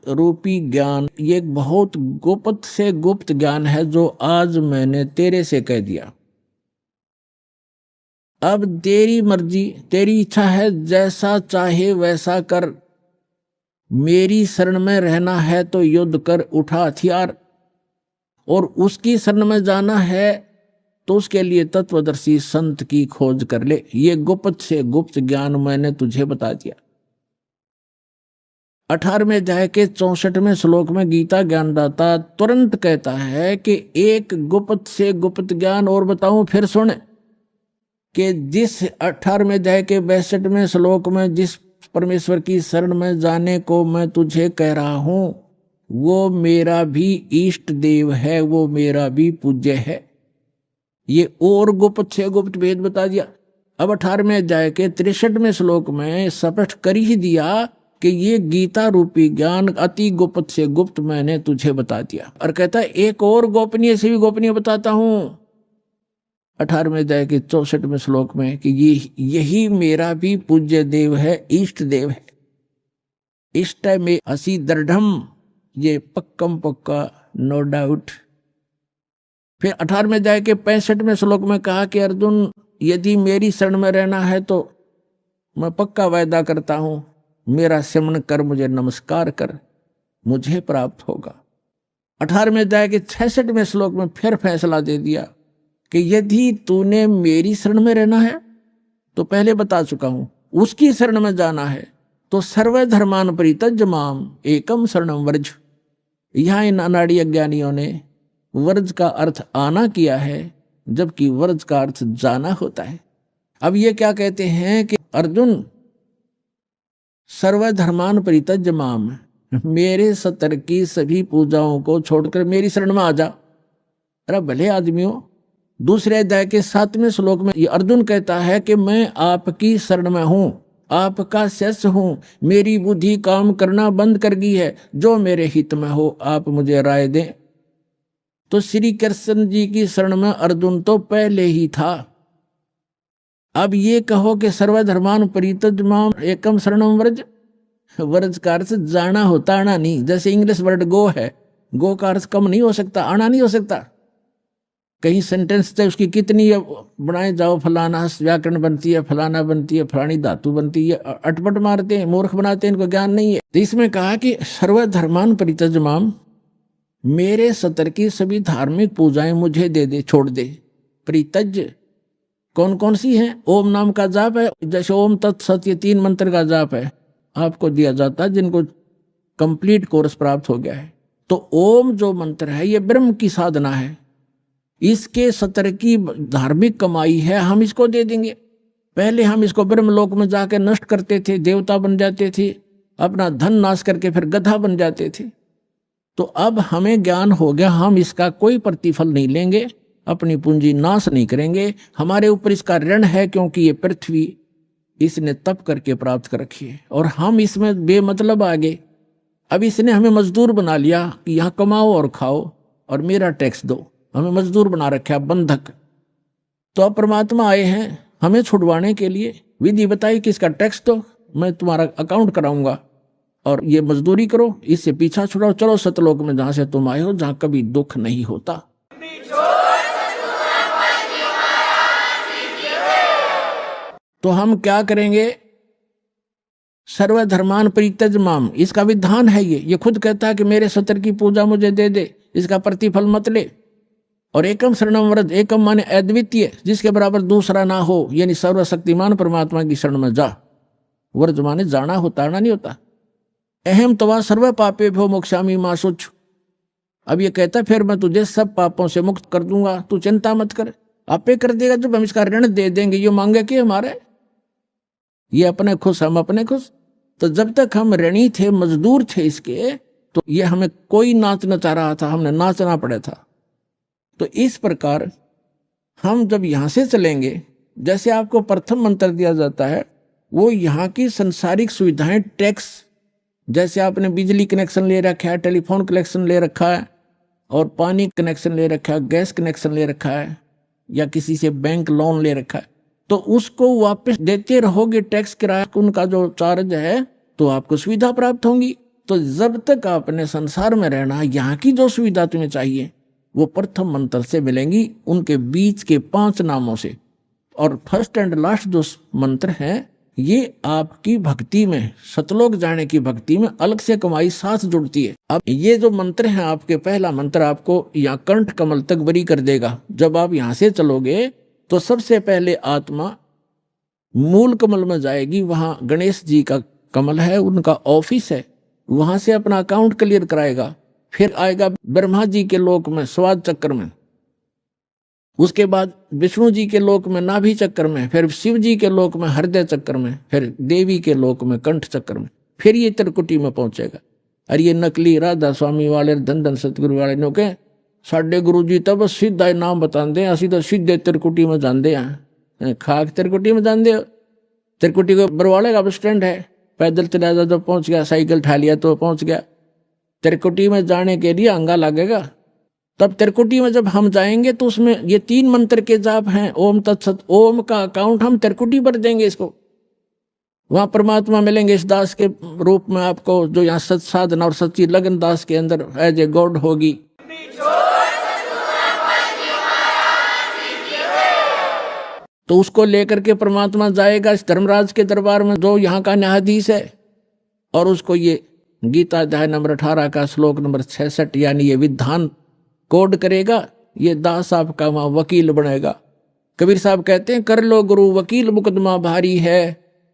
रूपी ज्ञान ये एक बहुत गुप्त से गुप्त ज्ञान है जो आज मैंने तेरे से कह दिया। अब तेरी मर्जी, तेरी इच्छा है, जैसा चाहे वैसा कर। मेरी शरण में रहना है तो युद्ध कर, उठा हथियार, और उसकी शरण में जाना है तो उसके लिए तत्वदर्शी संत की खोज कर ले। ये गुप्त से गुप्त ज्ञान मैंने तुझे बता दिया। 18वें अध्याय के 64वें श्लोक में गीता ज्ञानदाता तुरंत कहता है कि एक गुप्त से गुप्त ज्ञान और बताऊं, फिर सुन कि जिस 18वें अध्याय के 62वें श्लोक में जिस परमेश्वर की शरण में जाने को मैं तुझे कह रहा हूं, वो मेरा भी इष्ट देव है, वो मेरा भी पूज्य है। ये और गुप्त से गुप्त भेद बता दिया। अब 18वें अध्याय के 63वें श्लोक में स्पष्ट कर ही दिया कि ये गीता रूपी ज्ञान अति गुप्त से गुप्त मैंने तुझे बता दिया। और कहता है एक और गोपनीय से भी गोपनीय बताता हूं 18वें अध्याय के 64वें श्लोक में कि यही मेरा भी पूज्य देव है, इष्ट देव है। इष्ट में असी दृढ़म, ये पक्कम पक्का, नो डाउट। फिर 18वें अध्याय के 65वें श्लोक में कहा कि अर्जुन, यदि मेरी शरण में रहना है तो मैं पक्का वायदा करता हूं, मेरा सिमरण कर, मुझे नमस्कार कर, मुझे प्राप्त होगा। 18वें अध्याय के 66वें श्लोक में फिर फैसला दे दिया कि यदि तूने मेरी शरण में रहना है, तो पहले बता चुका हूं, उसकी शरण में जाना है तो सर्वधर्मान परित्यज्य माम एकम शरणम व्रज। यहां इन अनाड़ी अज्ञानियों ने व्रज का अर्थ आना किया है, जबकि व्रज का अर्थ जाना होता है। अब ये क्या कहते हैं कि अर्जुन, सर्वधर्मान परित्यज्य माम, मेरे सतर की सभी पूजाओं को छोड़कर मेरी शरण में आ जा। अरे भले आदमियों, दूसरे अध्याय के 7वें श्लोक में ये अर्जुन कहता है कि मैं आपकी शरण में हूं, आपका शिष्य हूं, मेरी बुद्धि काम करना बंद कर गई है, जो मेरे हित में हो आप मुझे राय दें। तो श्री कृष्ण जी की शरण में अर्जुन तो पहले ही था। अब ये कहो कि सर्वधर्मान परित्यज्य माम एकम शरणम व्रज, व्रज का अर्थ जाना होता, आना नहीं। जैसे इंग्लिश वर्ड गो है, गो का अर्थ कम नहीं हो सकता, आना नहीं हो सकता। कहीं सेंटेंस से उसकी कितनी बनाए जाओ, फलाना व्याकरण बनती है, फलाना बनती है, फलानी धातु बनती है, अटपट मारते हैं, मूर्ख बनाते हैं, इनको ज्ञान नहीं है। तो इसमें कहा कि सर्वधर्मान परित्यज्य माम, मेरे सतर की सभी धार्मिक पूजाएं मुझे दे दे, छोड़ दे। परित्यज्य कौन कौन सी हैं? ओम नाम का जाप है, जैसे ओम तत्सत, ये 3 मंत्र का जाप है, आपको दिया जाता है जिनको कंप्लीट कोर्स प्राप्त हो गया है। तो ओम जो मंत्र है ये ब्रह्म की साधना है, इसके सतर की धार्मिक कमाई है, हम इसको दे देंगे। पहले हम इसको ब्रह्मलोक में जाकर नष्ट करते थे, देवता बन जाते थे, अपना धन नाश करके फिर गधा बन जाते थे। तो अब हमें ज्ञान हो गया, हम इसका कोई प्रतिफल नहीं लेंगे, अपनी पूंजी नाश नहीं करेंगे। हमारे ऊपर इसका ऋण है, क्योंकि ये पृथ्वी इसने तप करके प्राप्त कर रखी है और हम इसमें बेमतलब आ गए। अब इसने हमें मजदूर बना लिया कि यहाँ कमाओ और खाओ और मेरा टैक्स दो, हमें मजदूर बना रखा, बंधक। तो अब परमात्मा आए हैं हमें छुड़वाने के लिए, विधि बताई कि इसका टैक्स दो, मैं तुम्हारा अकाउंट कराऊंगा और ये मजदूरी करो, इससे पीछा छुड़ाओ, चलो सतलोक में जहां से तुम आए हो, जहां कभी दुख नहीं होता। तो हम क्या करेंगे? सर्वधर्मान परित्यज्य माम, इसका विधान है ये खुद कहता है कि मेरे सतर की पूजा मुझे दे दे, इसका प्रतिफल मत ले। और एकम शरणम व्रज, एकम माने अद्वितीय, जिसके बराबर दूसरा ना हो, यानी सर्वशक्तिमान परमात्मा की शरण में जा। व्रज माने जाना होता, आना नहीं होता। अहम तवा सर्व पापे भो मोक्षामि मा शुच। अब ये कहता फिर मैं तुझे सब पापों से मुक्त कर दूंगा, तू चिंता मत कर, आपे कर देगा। जब हम इसका ऋण दे देंगे, ये मांगे कि हमारे, ये अपने खुश हम अपने खुश। तो जब तक हम ऋणी थे, मजदूर थे इसके, तो ये हमें कोई नाच नचा रहा था, हमने नाचना पड़ा था। तो इस प्रकार हम जब यहां से चलेंगे, जैसे आपको प्रथम मंत्र दिया जाता है, वो यहाँ की संसारिक सुविधाएं, टैक्स, जैसे आपने बिजली कनेक्शन ले रखा है, टेलीफोन कनेक्शन ले रखा है, और पानी कनेक्शन ले रखा है, गैस कनेक्शन ले रखा है, या किसी से बैंक लोन ले रखा है, तो उसको वापस देते रहोगे, टैक्स किराया उनका जो चार्ज है, तो आपको सुविधा प्राप्त होंगी। तो जब तक आपने संसार में रहना, यहाँ की जो सुविधा तुम्हें चाहिए वो प्रथम मंत्र से मिलेंगी, उनके बीच के 5 नामों से। और फर्स्ट एंड लास्ट जो मंत्र है, ये आपकी भक्ति में, सतलोक जाने की भक्ति में अलग से कमाई साथ जुड़ती है। अब ये जो मंत्र है आपके, पहला मंत्र आपको यहाँ कंठ कमल तक बरी कर देगा। जब आप यहाँ से चलोगे तो सबसे पहले आत्मा मूल कमल में जाएगी, वहां गणेश जी का कमल है, उनका ऑफिस है, वहां से अपना अकाउंट क्लियर कराएगा। फिर आएगा ब्रह्मा जी के लोक में स्वाद चक्र में, उसके बाद विष्णु जी के लोक में नाभि चक्र में, फिर शिव जी के लोक में हृदय चक्र में, फिर देवी के लोक में कंठ चक्र में, फिर ये त्रिकुटी में पहुंचेगा। और ये नकली राधा स्वामी वाले, धन धन सतगुरु वाले नो के साडे गुरु जी तब सीधा नाम बताते हैं, असी तो सीधे त्रिकुटी में जाते हैं। खाक त्रिकुटी में जाते हो? त्रिकुटी को बरवाले का बस स्टैंड है, पैदल चला जा तो पहुंच गया, साइकिल ठा लिया तो पहुंच गया। त्रिकुटी में जाने के लिए अंगा लगेगा। तब त्रिकुटी में जब हम जाएंगे तो उसमें ये 3 मंत्र के जाप हैं, ओम तत्सत। ओम का अकाउंट हम त्रिकुटी पर देंगे इसको, वहां परमात्मा मिलेंगे इस दास के रूप में आपको, जो यहाँ सच साधना और सच्ची लगन दास के अंदर एज ए गॉड होगी। तो उसको लेकर के परमात्मा जाएगा इस धर्मराज के दरबार में, जो यहाँ का न्यायाधीश है, और उसको ये गीता अध्याय नंबर 18 का श्लोक नंबर 66 यानी ये विधान कोड करेगा। ये दास आपका वहां वकील बनेगा। कबीर साहब कहते हैं, कर लो गुरु वकील मुकदमा भारी है,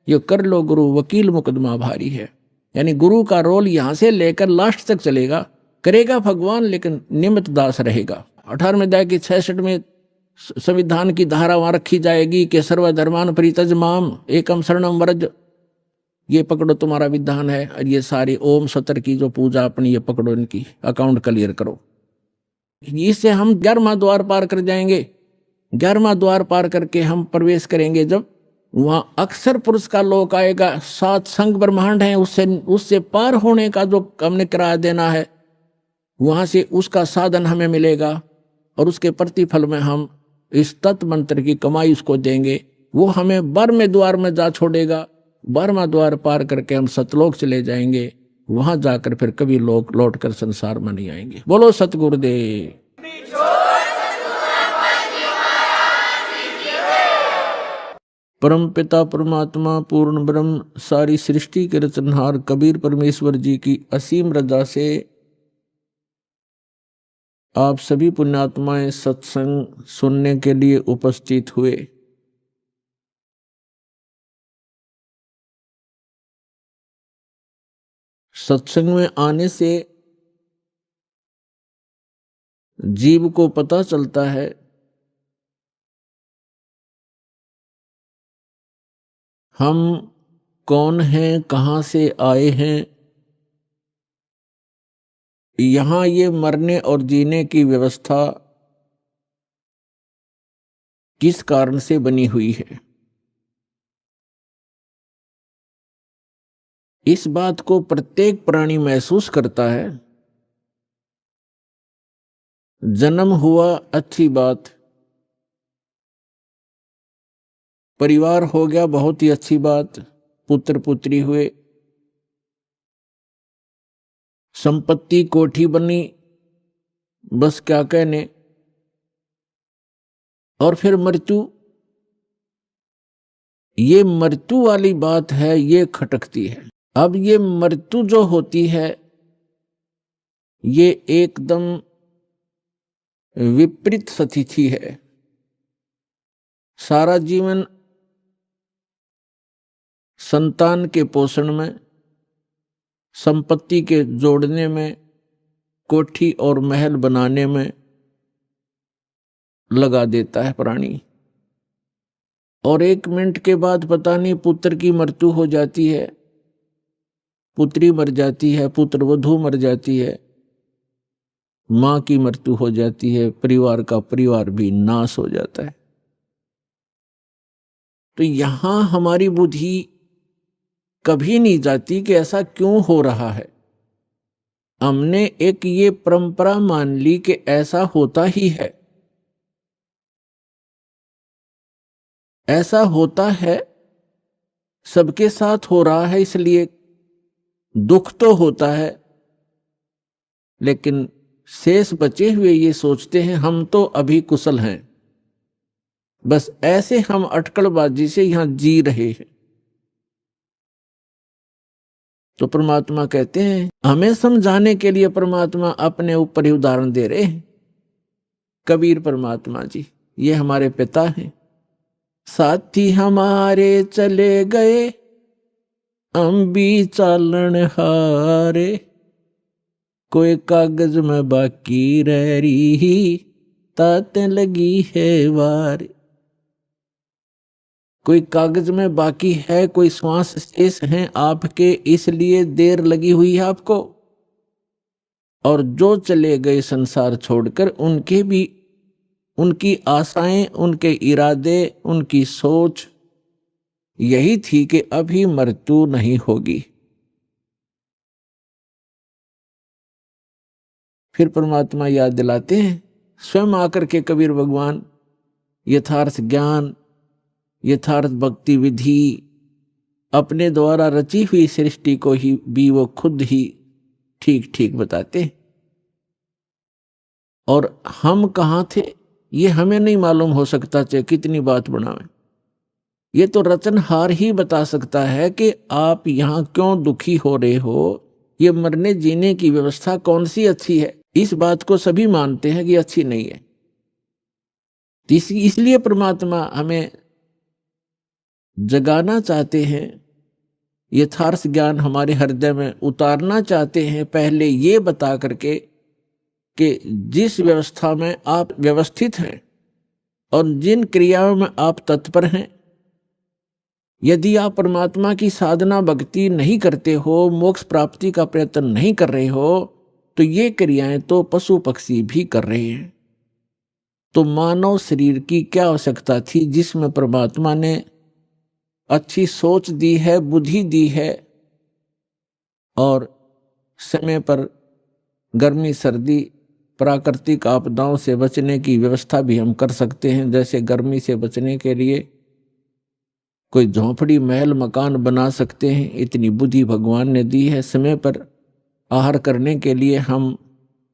ये कर लो गुरु वकील मुकदमा भारी है। यानी गुरु का रोल यहां से लेकर लास्ट तक चलेगा, करेगा भगवान लेकिन निमित्त दास रहेगा। 18वें अध्याय की 66 में संविधान की धारा वहां रखी जाएगी कि सर्वधर्मान परित्यज माम एकम शरणम व्रज, ये पकड़ो तुम्हारा विधान है। और ये सारी ओम सतर की जो पूजा अपनी ये पकड़ो, इनकी अकाउंट क्लियर करो। इससे हम 11वां द्वार पार कर जाएंगे। 11वां द्वार पार करके हम प्रवेश करेंगे जब वहां अक्षर पुरुष का लोक आएगा। 7 संग ब्रह्मांड है, उससे पार होने का जो हमने किराया देना है, वहां से उसका साधन हमें मिलेगा और उसके प्रतिफल में हम इस तत्व मंत्र की कमाई उसको देंगे। वो हमें 12वें द्वार में जा छोड़ेगा। 12वां द्वार पार करके हम सतलोक चले जाएंगे। वहां जाकर फिर कभी लोग लौट कर संसार में नहीं आएंगे। बोलो सतगुरुदेव। परम पिता परमात्मा पूर्ण ब्रह्म सारी सृष्टि के रचनहार कबीर परमेश्वर जी की असीम रजा से आप सभी पुण्यात्माएं सत्संग सुनने के लिए उपस्थित हुए। सत्संग में आने से जीव को पता चलता है हम कौन हैं, कहां से आए हैं। यहां ये मरने और जीने की व्यवस्था किस कारण से बनी हुई है। इस बात को प्रत्येक प्राणी महसूस करता है। जन्म हुआ अच्छी बात, परिवार हो गया बहुत ही अच्छी बात, पुत्र पुत्री हुए, संपत्ति कोठी बनी, बस क्या कहने। और फिर मृत्यु, ये मृत्यु वाली बात है, ये खटकती है। अब ये मृत्यु जो होती है ये एकदम विपरीत स्थिति है। सारा जीवन संतान के पोषण में, संपत्ति के जोड़ने में, कोठी और महल बनाने में लगा देता है प्राणी। और 1 मिनट के बाद पता नहीं पुत्र की मृत्यु हो जाती है, पुत्री मर जाती है, पुत्र वधू मर जाती है, मां की मृत्यु हो जाती है, परिवार का परिवार भी नाश हो जाता है। तो यहां हमारी बुद्धि कभी नहीं जाती कि ऐसा क्यों हो रहा है। हमने एक ये परंपरा मान ली कि ऐसा होता ही है, ऐसा होता है, सबके साथ हो रहा है, इसलिए दुख तो होता है। लेकिन शेष बचे हुए ये सोचते हैं हम तो अभी कुशल हैं, बस ऐसे हम अटकलबाजी से यहां जी रहे हैं। तो परमात्मा कहते हैं, हमें समझाने के लिए परमात्मा अपने ऊपर ही उदाहरण दे रहे हैं। कबीर परमात्मा जी ये हमारे पिता हैं। साथी हमारे चले गए, हम भी चालन हारे, कोई कागज में बाकी रह रही, ताते लगी है वार। कोई कागज में बाकी है, कोई श्वास शेष हैं आपके, इसलिए देर लगी हुई है आपको। और जो चले गए संसार छोड़कर, उनके भी, उनकी आशाएं, उनके इरादे, उनकी सोच यही थी कि अभी मृत्यु नहीं होगी। फिर परमात्मा याद दिलाते हैं, स्वयं आकर के कबीर भगवान यथार्थ ज्ञान, यथार्थ भक्ति विधि अपने द्वारा रची हुई सृष्टि को ही भी वो खुद ही ठीक ठीक बताते हैं। और हम कहाँ थे ये हमें नहीं मालूम हो सकता, चाहे कितनी बात बनावें। ये तो रचनहार ही बता सकता है कि आप यहाँ क्यों दुखी हो रहे हो, ये मरने जीने की व्यवस्था कौन सी अच्छी है। इस बात को सभी मानते हैं कि अच्छी नहीं है। इसलिए परमात्मा हमें जगाना चाहते हैं, यथार्थ ज्ञान हमारे हृदय में उतारना चाहते हैं, पहले ये बता करके कि जिस व्यवस्था में आप व्यवस्थित हैं और जिन क्रियाओं में आप तत्पर हैं, यदि आप परमात्मा की साधना भक्ति नहीं करते हो, मोक्ष प्राप्ति का प्रयत्न नहीं कर रहे हो, तो ये क्रियाएं तो पशु पक्षी भी कर रहे हैं। तो मानव शरीर की क्या आवश्यकता थी, जिसमें परमात्मा ने अच्छी सोच दी है, बुद्धि दी है, और समय पर गर्मी सर्दी प्राकृतिक आपदाओं से बचने की व्यवस्था भी हम कर सकते हैं। जैसे गर्मी से बचने के लिए कोई झोंपड़ी महल मकान बना सकते हैं, इतनी बुद्धि भगवान ने दी है। समय पर आहार करने के लिए हम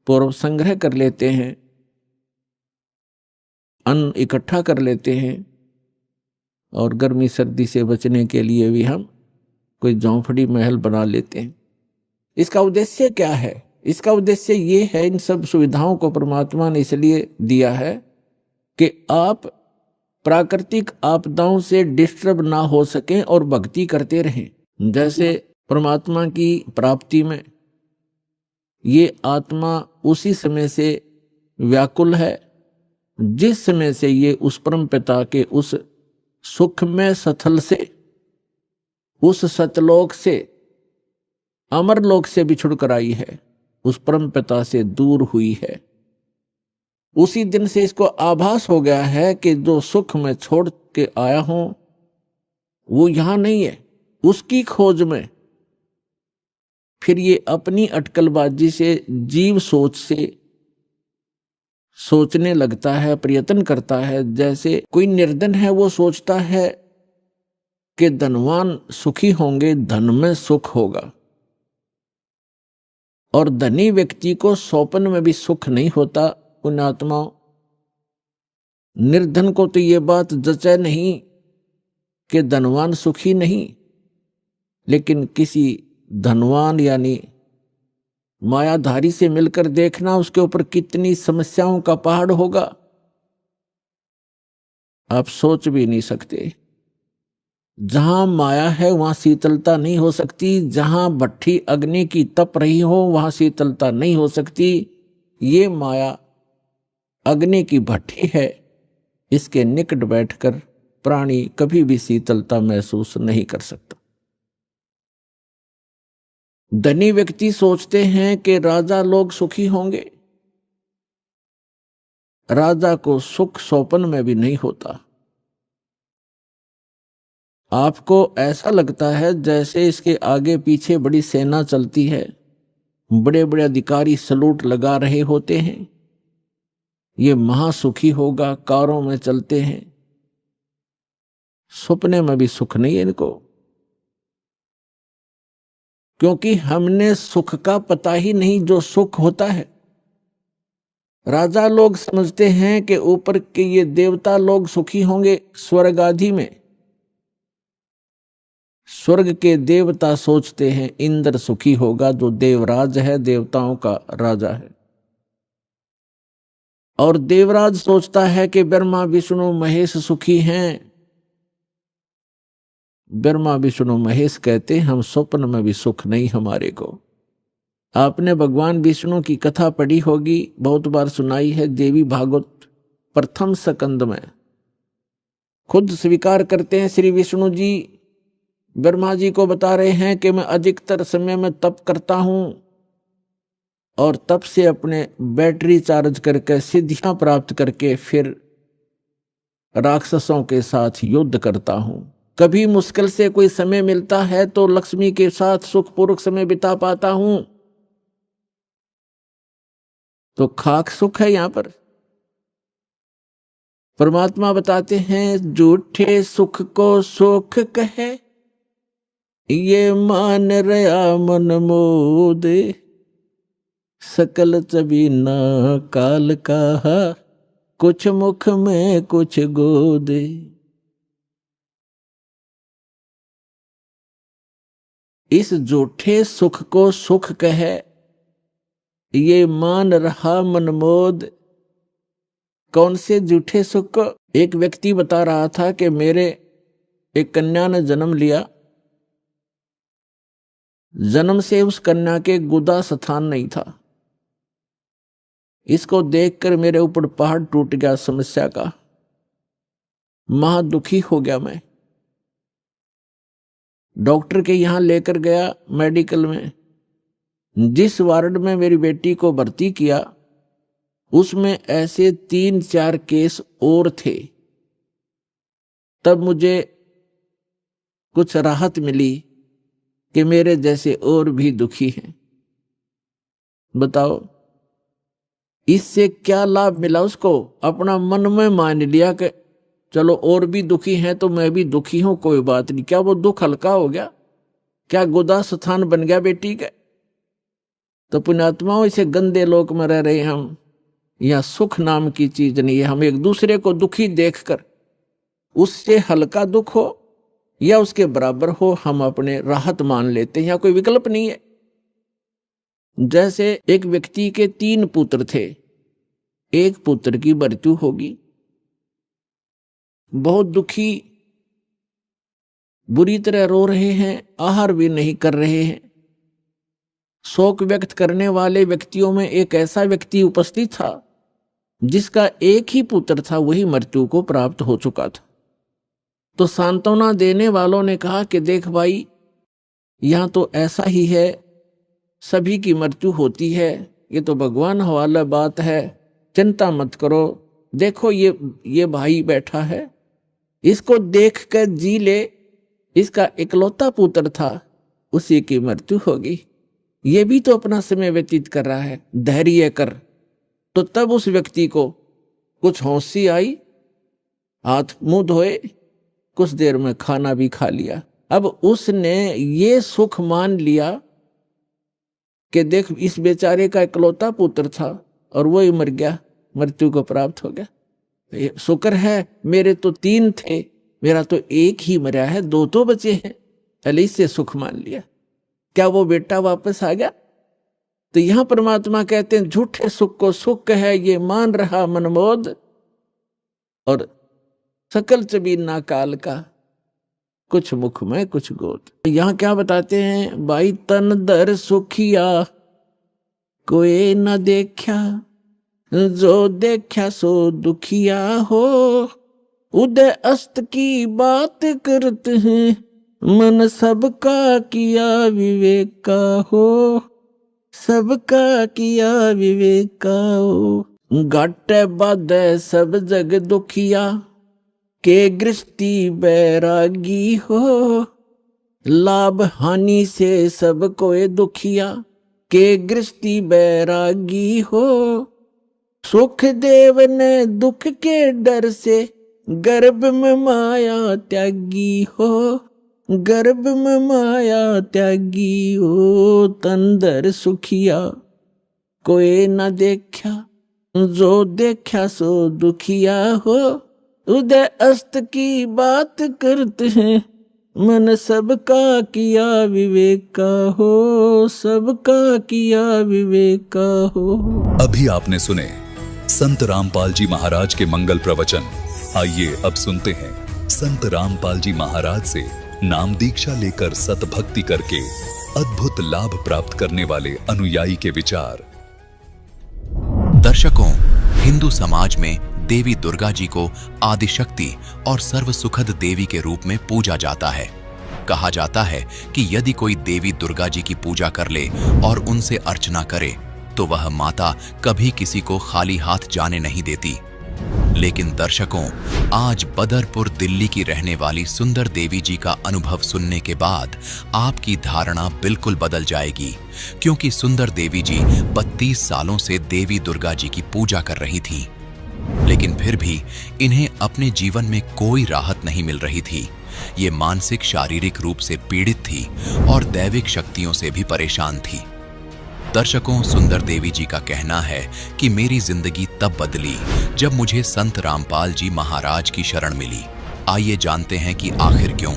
पूर्व संग्रह कर लेते हैं, अन्न इकट्ठा कर लेते हैं, और गर्मी सर्दी से बचने के लिए भी हम कोई झोंपड़ी महल बना लेते हैं। इसका उद्देश्य क्या है? इसका उद्देश्य ये है, इन सब सुविधाओं को परमात्मा ने इसलिए दिया है कि आप प्राकृतिक आपदाओं से डिस्टर्ब ना हो सकें और भक्ति करते रहें। जैसे परमात्मा की प्राप्ति में ये आत्मा उसी समय से व्याकुल है जिस समय से ये उस परम पिता के उस सुखमय सथल से, उस सतलोक से, अमरलोक से बिछुड़ कर आई है, उस परम पिता से दूर हुई है। उसी दिन से इसको आभास हो गया है कि जो सुख मैं छोड़ के आया हूं वो यहां नहीं है। उसकी खोज में फिर ये अपनी अटकलबाजी से, जीव सोच से सोचने लगता है, प्रयत्न करता है। जैसे कोई निर्धन है, वो सोचता है कि धनवान सुखी होंगे, धन में सुख होगा। और धनी व्यक्ति को स्वप्न में भी सुख नहीं होता। उन आत्माओं, निर्धन को तो ये बात जचे नहीं कि धनवान सुखी नहीं, लेकिन किसी धनवान यानी मायाधारी से मिलकर देखना, उसके ऊपर कितनी समस्याओं का पहाड़ होगा, आप सोच भी नहीं सकते। जहां माया है वहां शीतलता नहीं हो सकती। जहां भट्ठी अग्नि की तप रही हो वहां शीतलता नहीं हो सकती। ये माया अग्नि की भट्ठी है, इसके निकट बैठकर प्राणी कभी भी शीतलता महसूस नहीं कर सकता। धनी व्यक्ति सोचते हैं कि राजा लोग सुखी होंगे। राजा को सुख स्वप्न में भी नहीं होता। आपको ऐसा लगता है जैसे इसके आगे पीछे बड़ी सेना चलती है, बड़े बड़े अधिकारी सलूट लगा रहे होते हैं, ये महासुखी होगा, कारों में चलते हैं। सपने में भी सुख नहीं है इनको, क्योंकि हमने सुख का पता ही नहीं जो सुख होता है। राजा लोग समझते हैं कि ऊपर के ये देवता लोग सुखी होंगे स्वर्ग आदि में। स्वर्ग के देवता सोचते हैं इंद्र सुखी होगा, जो देवराज है, देवताओं का राजा है। और देवराज सोचता है कि ब्रह्मा विष्णु महेश सुखी हैं। ब्रह्मा विष्णु महेश कहते हम स्वप्न में भी सुख नहीं हमारे को। आपने भगवान विष्णु की कथा पढ़ी होगी, बहुत बार सुनाई है। देवी भागवत प्रथम स्कंद में खुद स्वीकार करते हैं श्री विष्णु जी, ब्रह्मा जी को बता रहे हैं कि मैं अधिकतर समय में तप करता हूं और तप से अपने बैटरी चार्ज करके सिद्धियां प्राप्त करके फिर राक्षसों के साथ युद्ध करता हूं। कभी मुश्किल से कोई समय मिलता है तो लक्ष्मी के साथ सुखपूर्वक समय बिता पाता हूं। तो खाक सुख है यहां पर। परमात्मा बताते हैं झूठे सुख को सुख कहे, ये मान रहा मन मोद, सकल चबीना काल का, कुछ मुख में कुछ गोद। इस झूठे सुख को सुख कहे, ये मान रहा मनमोद। कौन से झूठे सुख को? एक व्यक्ति बता रहा था कि मेरे एक कन्या ने जन्म लिया, जन्म से उस कन्या के गुदा स्थान नहीं था। इसको देखकर मेरे ऊपर पहाड़ टूट गया समस्या का, महा दुखी हो गया मैं। डॉक्टर के यहां लेकर गया मेडिकल में। जिस वार्ड में मेरी बेटी को भर्ती किया उसमें ऐसे 3-4 केस और थे। तब मुझे कुछ राहत मिली कि मेरे जैसे और भी दुखी हैं। बताओ इससे क्या लाभ मिला उसको? अपना मन में मान लिया कि चलो और भी दुखी हैं तो मैं भी दुखी हूं, कोई बात नहीं। क्या वो दुख हल्का हो गया? क्या गुदा स्थान बन गया बेटी का? तो पुण्यात्माओं, इसे गंदे लोक में रह रहे हम। यहां सुख नाम की चीज नहीं है। हम एक दूसरे को दुखी देखकर उससे हल्का दुख हो या उसके बराबर हो, हम अपने राहत मान लेते हैं। यहां कोई विकल्प नहीं है। जैसे एक व्यक्ति के 3 पुत्र थे, एक पुत्र की मृत्यु होगी, बहुत दुखी, बुरी तरह रो रहे हैं, आहार भी नहीं कर रहे हैं। शोक व्यक्त करने वाले व्यक्तियों में एक ऐसा व्यक्ति उपस्थित था जिसका एक ही पुत्र था, वही मृत्यु को प्राप्त हो चुका था। तो सांत्वना देने वालों ने कहा कि देख भाई, यहां तो ऐसा ही है, सभी की मृत्यु होती है, ये तो भगवान हवाला बात है, चिंता मत करो। देखो ये भाई बैठा है, इसको देख कर जी ले, इसका इकलौता पुत्र था, उसी की मृत्यु होगी, ये भी तो अपना समय व्यतीत कर रहा है, धैर्य कर। तो तब उस व्यक्ति को कुछ होशी आई, हाथ मुंह धोए, कुछ देर में खाना भी खा लिया। अब उसने ये सुख मान लिया कि देख इस बेचारे का इकलौता पुत्र था और वो ही मर गया, मृत्यु को प्राप्त हो गया। शुक्र है मेरे तो 3 थे, मेरा तो एक ही मरा है, 2 तो बचे हैं, चले इससे सुख मान लिया। क्या वो बेटा वापस आ गया? तो यहां परमात्मा कहते हैं झूठे सुख को सुख है, ये मान रहा मनमोद, और सकल चबीना काल का, कुछ मुख में कुछ गोद। यहां क्या बताते हैं? भाई तन दर सुखिया कोई न देखा, जो देखा सो दुखिया हो। उदय अस्त की बात करते हैं, मन सबका किया विवेक का हो, सबका किया विवेक का हो। घाटे बाधे सब जग दुखिया, के गृष्टि बैरागी हो। लाभ हानि से सब कोई दुखिया, के गृष्टि बैरागी हो। सुख देव ने दुख के डर से, गर्भ में माया त्यागी हो, गर्भ में माया त्यागी हो। तंदर सुखिया कोई न देखा, जो देखा सो दुखिया हो। उदय अस्त की बात करते हैं, मन सबका किया विवेक का हो, सबका किया विवेक का हो। अभी आपने सुने संत रामपाल जी महाराज के मंगल प्रवचन। आइए अब सुनते हैं संत रामपाल जी महाराज से नाम दीक्षा लेकर सतभक्ति करके अद्भुत लाभ प्राप्त करने वाले अनुयायी के विचार। दर्शकों, हिंदू समाज में देवी दुर्गा जी को आदिशक्ति और सर्व सुखद देवी के रूप में पूजा जाता है। कहा जाता है कि यदि कोई देवी दुर्गा जी की पूजा कर ले और उनसे अर्चना करे तो वह माता कभी किसी को खाली हाथ जाने नहीं देती। लेकिन दर्शकों, आज बदरपुर दिल्ली की रहने वाली सुंदर देवी जी का अनुभव सुनने के बाद आपकी धारणा बिल्कुल बदल जाएगी, क्योंकि सुंदर देवी जी 32 सालों से देवी दुर्गा जी की पूजा कर रही थीं। लेकिन फिर भी इन्हें अपने जीवन में कोई राहत नहीं मिल रही थी, ये मानसिक शारीरिक रूप से पीड़ित थी और दैविक शक्तियों से भी परेशान थी। दर्शकों, सुंदर देवी जी का कहना है कि मेरी जिंदगी तब बदली जब मुझे संत रामपाल जी महाराज की शरण मिली। आइए जानते हैं कि आखिर क्यों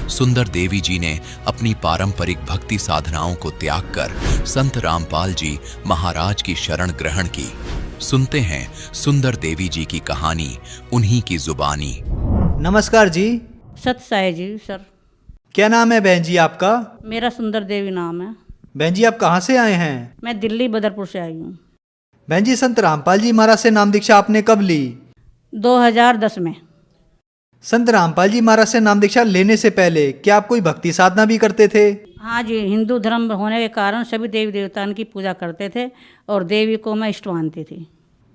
सुंदर देवी जी ने अपनी पारंपरिक भक्ति साधनाओं को त्याग कर संत रामपाल जी महाराज की शरण ग्रहण की। सुनते हैं सुंदर देवी जी की कहानी उन्हीं की जुबानी। नमस्कार जी। सत साई जी सर। क्या नाम है बहन जी आपका? मेरा सुंदर देवी नाम है। बहन जी आप कहाँ से आए हैं? मैं दिल्ली बदरपुर से आई हूँ। बहन जी संत रामपाल जी महाराज से नाम दीक्षा आपने कब ली? 2010 में। संत रामपाल जी महाराज से नाम दीक्षा लेने से पहले क्या आप कोई भक्ति साधना भी करते थे? हाँ जी, हिंदू धर्म होने के कारण सभी देवी देवताओं की पूजा करते थे और देवी को मैं इष्ट मानती थी।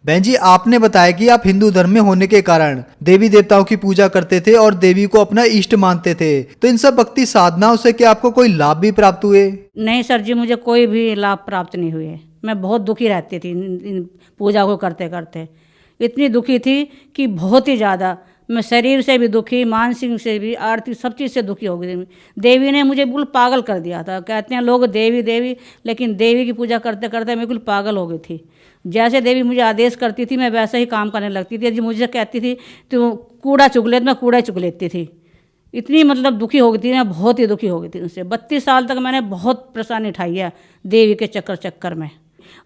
बहन जी आपने बताया कि आप हिंदू धर्म में होने के कारण देवी देवताओं की पूजा करते थे और देवी को अपना इष्ट मानते थे, तो इन सब भक्ति साधनाओं से क्या आपको कोई लाभ भी प्राप्त हुए? नहीं सर जी, मुझे कोई भी लाभ प्राप्त नहीं हुए। मैं बहुत दुखी रहती थी इन पूजा को करते करते। इतनी दुखी थी कि बहुत ही ज़्यादा। मैं शरीर से भी दुखी, मानसिक से भी, आर्थिक सब चीज़ से दुखी हो गई थी। देवी ने मुझे बिल्कुल पागल कर दिया था। कहते हैं लोग देवी देवी, लेकिन देवी की पूजा करते करते मैं बिल्कुल पागल हो गई थी। जैसे देवी मुझे आदेश करती थी मैं वैसे ही काम करने लगती थी। मुझे कहती थी तो कूड़ा चुग ले, मैं कूड़ा चुग लेती थी। इतनी मतलब दुखी हो गई थी मैं, बहुत ही दुखी हो गई थी उनसे। 32 साल तक मैंने बहुत परेशानी उठाई है देवी के चक्कर में।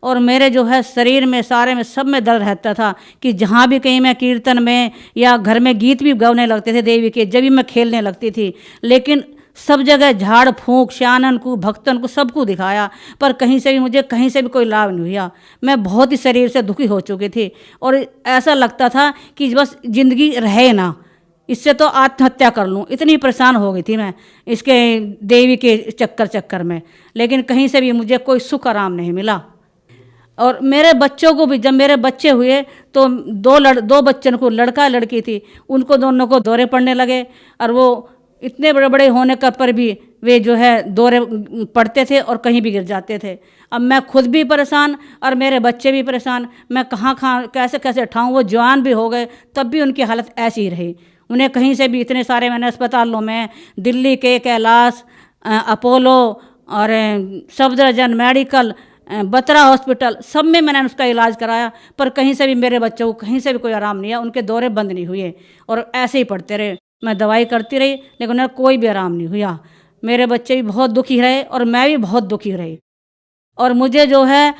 और मेरे जो है शरीर में सारे में सब में दर्द रहता था कि जहाँ भी कहीं मैं कीर्तन में या घर में गीत भी गाने लगते थे देवी के, जब भी मैं खेलने लगती थी, लेकिन सब जगह झाड़ फूंक श्यानन को भक्तन को सबको दिखाया, पर कहीं से भी मुझे कहीं से भी कोई लाभ नहीं हुआ। मैं बहुत ही शरीर से दुखी हो चुकी थी और ऐसा लगता था कि बस जिंदगी रहे ना, इससे तो आत्महत्या कर लूँ। इतनी परेशान हो गई थी मैं इसके देवी के चक्कर में, लेकिन कहीं से भी मुझे कोई सुख आराम नहीं मिला। और मेरे बच्चों को भी, जब मेरे बच्चे हुए तो दो बच्चों को, लड़का लड़की थी, उनको दोनों को दौरे पड़ने लगे और वो इतने बड़े बड़े होने का पर भी वे जो है दौरे पड़ते थे और कहीं भी गिर जाते थे। अब मैं खुद भी परेशान और मेरे बच्चे भी परेशान। मैं कहाँ कैसे कैसे उठाऊँ। वो जवान भी हो गए तब भी उनकी हालत ऐसी ही रही। उन्हें कहीं से भी, इतने सारे मैंने अस्पतालों में, दिल्ली के कैलाश, अपोलो और सफदरजंग मेडिकल, बत्रा हॉस्पिटल, सब में मैंने उसका इलाज कराया, पर कहीं से भी मेरे बच्चों को कहीं से भी कोई आराम नहीं है। उनके दौरे बंद नहीं हुए और ऐसे ही पड़ते रहे। मैं दवाई करती रही लेकिन उन्हें कोई भी आराम नहीं हुआ। मेरे बच्चे भी बहुत दुखी रहे और मैं भी बहुत दुखी रही। और मुझे जो है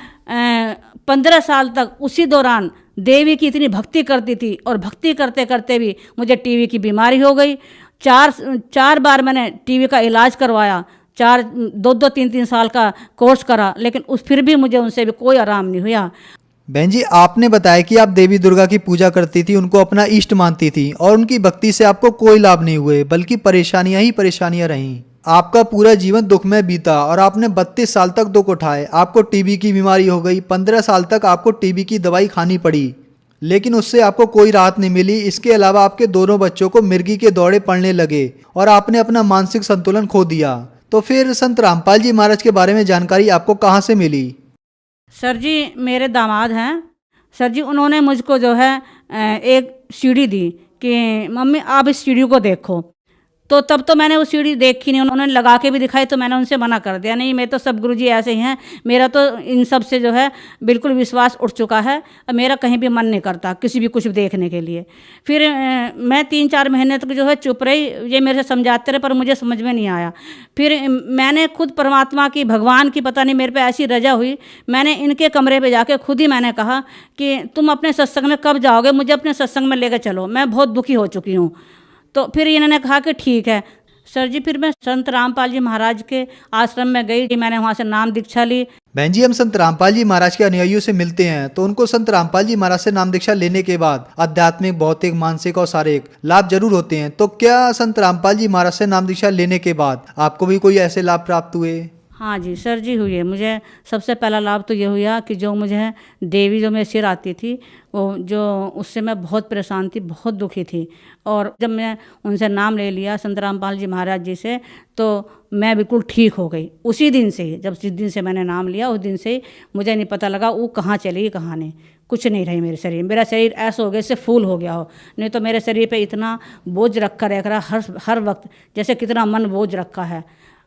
15 साल तक उसी दौरान देवी की इतनी भक्ति करती थी और भक्ति करते करते भी मुझे टीबी की बीमारी हो गई। चार बार मैंने टीबी का इलाज करवाया, 2-3 साल का कोर्स करा, लेकिन फिर भी मुझे उनसे भी कोई आराम नहीं हुआ। बहन जी आपने बताया कि आप देवी दुर्गा की पूजा करती थी, उनको अपना इष्ट मानती थी और उनकी भक्ति से आपको कोई लाभ नहीं हुए, बल्कि परेशानियां ही परेशानियां रहीं। आपका पूरा जीवन दुख में बीता और आपने 32 साल तक दुख उठाए। आपको टीबी की बीमारी हो गई, 15 साल तक आपको टीबी की दवाई खानी पड़ी, लेकिन उससे आपको कोई राहत नहीं मिली। इसके अलावा आपके दोनों बच्चों को मिर्गी के दौरे पड़ने लगे और आपने अपना मानसिक संतुलन खो दिया। तो फिर संत रामपाल जी महाराज के बारे में जानकारी आपको कहाँ से मिली? सर जी मेरे दामाद हैं सर जी, उन्होंने मुझको जो है एक सीढ़ी दी कि मम्मी आप इस सीढ़ी को देखो। तो तब तो मैंने वो सीढ़ी देखी नहीं, उन्होंने लगा के भी दिखाई तो मैंने उनसे मना कर दिया, नहीं मैं तो सब गुरुजी ऐसे ही हैं, मेरा तो इन सब से जो है बिल्कुल विश्वास उठ चुका है और मेरा कहीं भी मन नहीं करता किसी भी कुछ देखने के लिए। फिर मैं 3-4 महीने तक जो है चुप रही, ये मेरे से समझाते रहे पर मुझे समझ में नहीं आया। फिर मैंने खुद परमात्मा की, भगवान की पता नहीं मेरे पे ऐसी रजा हुई, मैंने इनके कमरे पे जाके खुद ही मैंने कहा कि तुम अपने सत्संग में कब जाओगे, मुझे अपने सत्संग में लेकर चलो, मैं बहुत दुखी हो चुकी हूँ। तो फिर इन्होंने कहा कि ठीक है सर जी। फिर मैं संत रामपाल जी महाराज के आश्रम में गई, मैंने वहाँ से नाम दीक्षा ली। बहन जी हम संत रामपाल जी महाराज के अनुयायियों से मिलते हैं तो उनको संत रामपाल जी महाराज से नाम दीक्षा लेने के बाद आध्यात्मिक, भौतिक, मानसिक और शारीरिक लाभ जरूर होते हैं। तो क्या संत रामपाल जी महाराज से नाम दीक्षा लेने के बाद आपको भी कोई ऐसे लाभ प्राप्त हुए? हाँ जी सर जी, हुई है। मुझे सबसे पहला लाभ तो ये हुआ कि जो मुझे देवी जो मेरे सिर आती थी, वो जो उससे मैं बहुत परेशान थी, बहुत दुखी थी। और जब मैं उनसे नाम ले लिया संत रामपाल जी महाराज जी से, तो मैं बिल्कुल ठीक हो गई उसी दिन से ही। जब जिस दिन से मैंने नाम लिया उस दिन से ही मुझे नहीं पता लगा वो कहाँ चली गई कहाँ नहीं, कुछ नहीं रही मेरे शरीर। मेरा शरीर ऐसा हो गया जैसे फूल हो गया हो, नहीं तो मेरे शरीर पे इतना बोझ रखा रहा हर वक्त, जैसे कितना मन बोझ रखा है।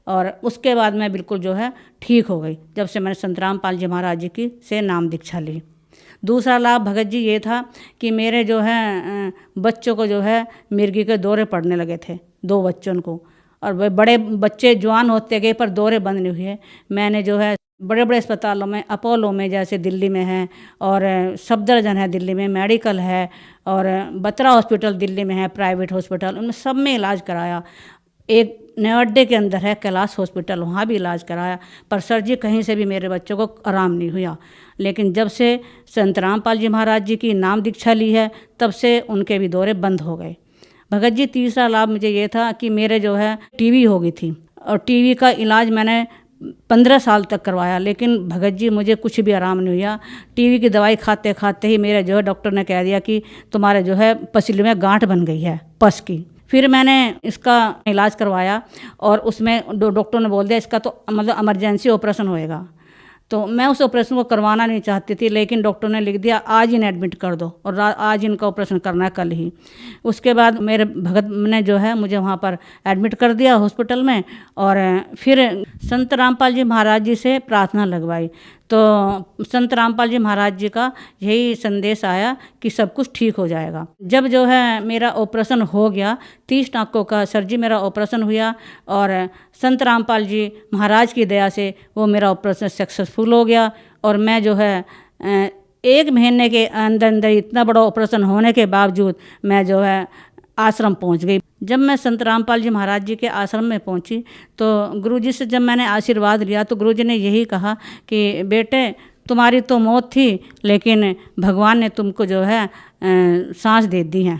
और उसके बाद मैं बिल्कुल जो है ठीक हो गई जब से मैंने संत रामपाल जी महाराज जी की से नाम दीक्षा ली। दूसरा लाभ भगत जी ये था कि मेरे जो है बच्चों को जो है मिर्गी के दौरे पड़ने लगे थे, 2 बच्चों को, और वे बड़े बच्चे जवान होते गए पर दौरे बंद नहीं हुए। मैंने जो है बड़े बड़े अस्पतालों में, अपोलो में जैसे दिल्ली में है, और सफदरजंग है दिल्ली में, मेडिकल है, और बत्रा हॉस्पिटल दिल्ली में है, प्राइवेट हॉस्पिटल, उनमें सब में इलाज कराया। एक नवड्डे के अंदर है कैलाश हॉस्पिटल, वहाँ भी इलाज कराया, पर सर जी कहीं से भी मेरे बच्चों को आराम नहीं हुआ। लेकिन जब से संत रामपाल जी महाराज जी की नाम दीक्षा ली है तब से उनके भी दौरे बंद हो गए। भगत जी तीसरा लाभ मुझे ये था कि मेरे जो है टीबी हो गई थी, और टीबी का इलाज मैंने 15 साल तक करवाया, लेकिन भगत जी मुझे कुछ भी आराम नहीं हुआ। टीबी की दवाई खाते खाते ही मेरे जो है डॉक्टर ने कह दिया कि तुम्हारे जो है पसली में गांठ बन गई है पस की। फिर मैंने इसका इलाज करवाया और उसमें डॉक्टर ने बोल दिया इसका तो मतलब इमरजेंसी ऑपरेशन होएगा। तो मैं उस ऑपरेशन को करवाना नहीं चाहती थी, लेकिन डॉक्टर ने लिख दिया आज इन्हें एडमिट कर दो और आज इनका ऑपरेशन करना है कल ही। उसके बाद मेरे भगत ने जो है मुझे वहाँ पर एडमिट कर दिया हॉस्पिटल में, और फिर संत रामपाल जी महाराज जी से प्रार्थना लगवाई। तो संत रामपाल जी महाराज जी का यही संदेश आया कि सब कुछ ठीक हो जाएगा। जब जो है मेरा ऑपरेशन हो गया, 30 टाँकों का सर जी मेरा ऑपरेशन हुआ, और संत रामपाल जी महाराज की दया से वो मेरा ऑपरेशन सक्सेसफुल हो गया। और मैं जो है 1 महीने के अंदर अंदर इतना बड़ा ऑपरेशन होने के बावजूद मैं जो है आश्रम पहुंच गई। जब मैं संत रामपाल जी महाराज जी के आश्रम में पहुंची तो गुरुजी से जब मैंने आशीर्वाद लिया तो गुरुजी ने यही कहा कि बेटे तुम्हारी तो मौत थी, लेकिन भगवान ने तुमको जो है सांस दे दी है।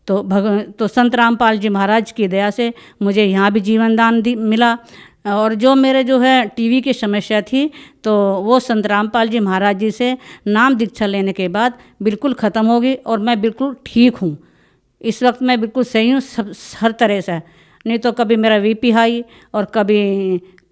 तो संत रामपाल जी महाराज की दया से मुझे यहाँ भी जीवन दान मिला। और जो मेरे जो है टीवी की समस्या थी तो वो संत रामपाल जी महाराज जी से नाम दीक्षा लेने के बाद बिल्कुल ख़त्म हो गई, और मैं बिल्कुल ठीक हूँ। इस वक्त मैं बिल्कुल सही हूँ सब हर तरह से। नहीं तो कभी मेरा बीपी हाई, और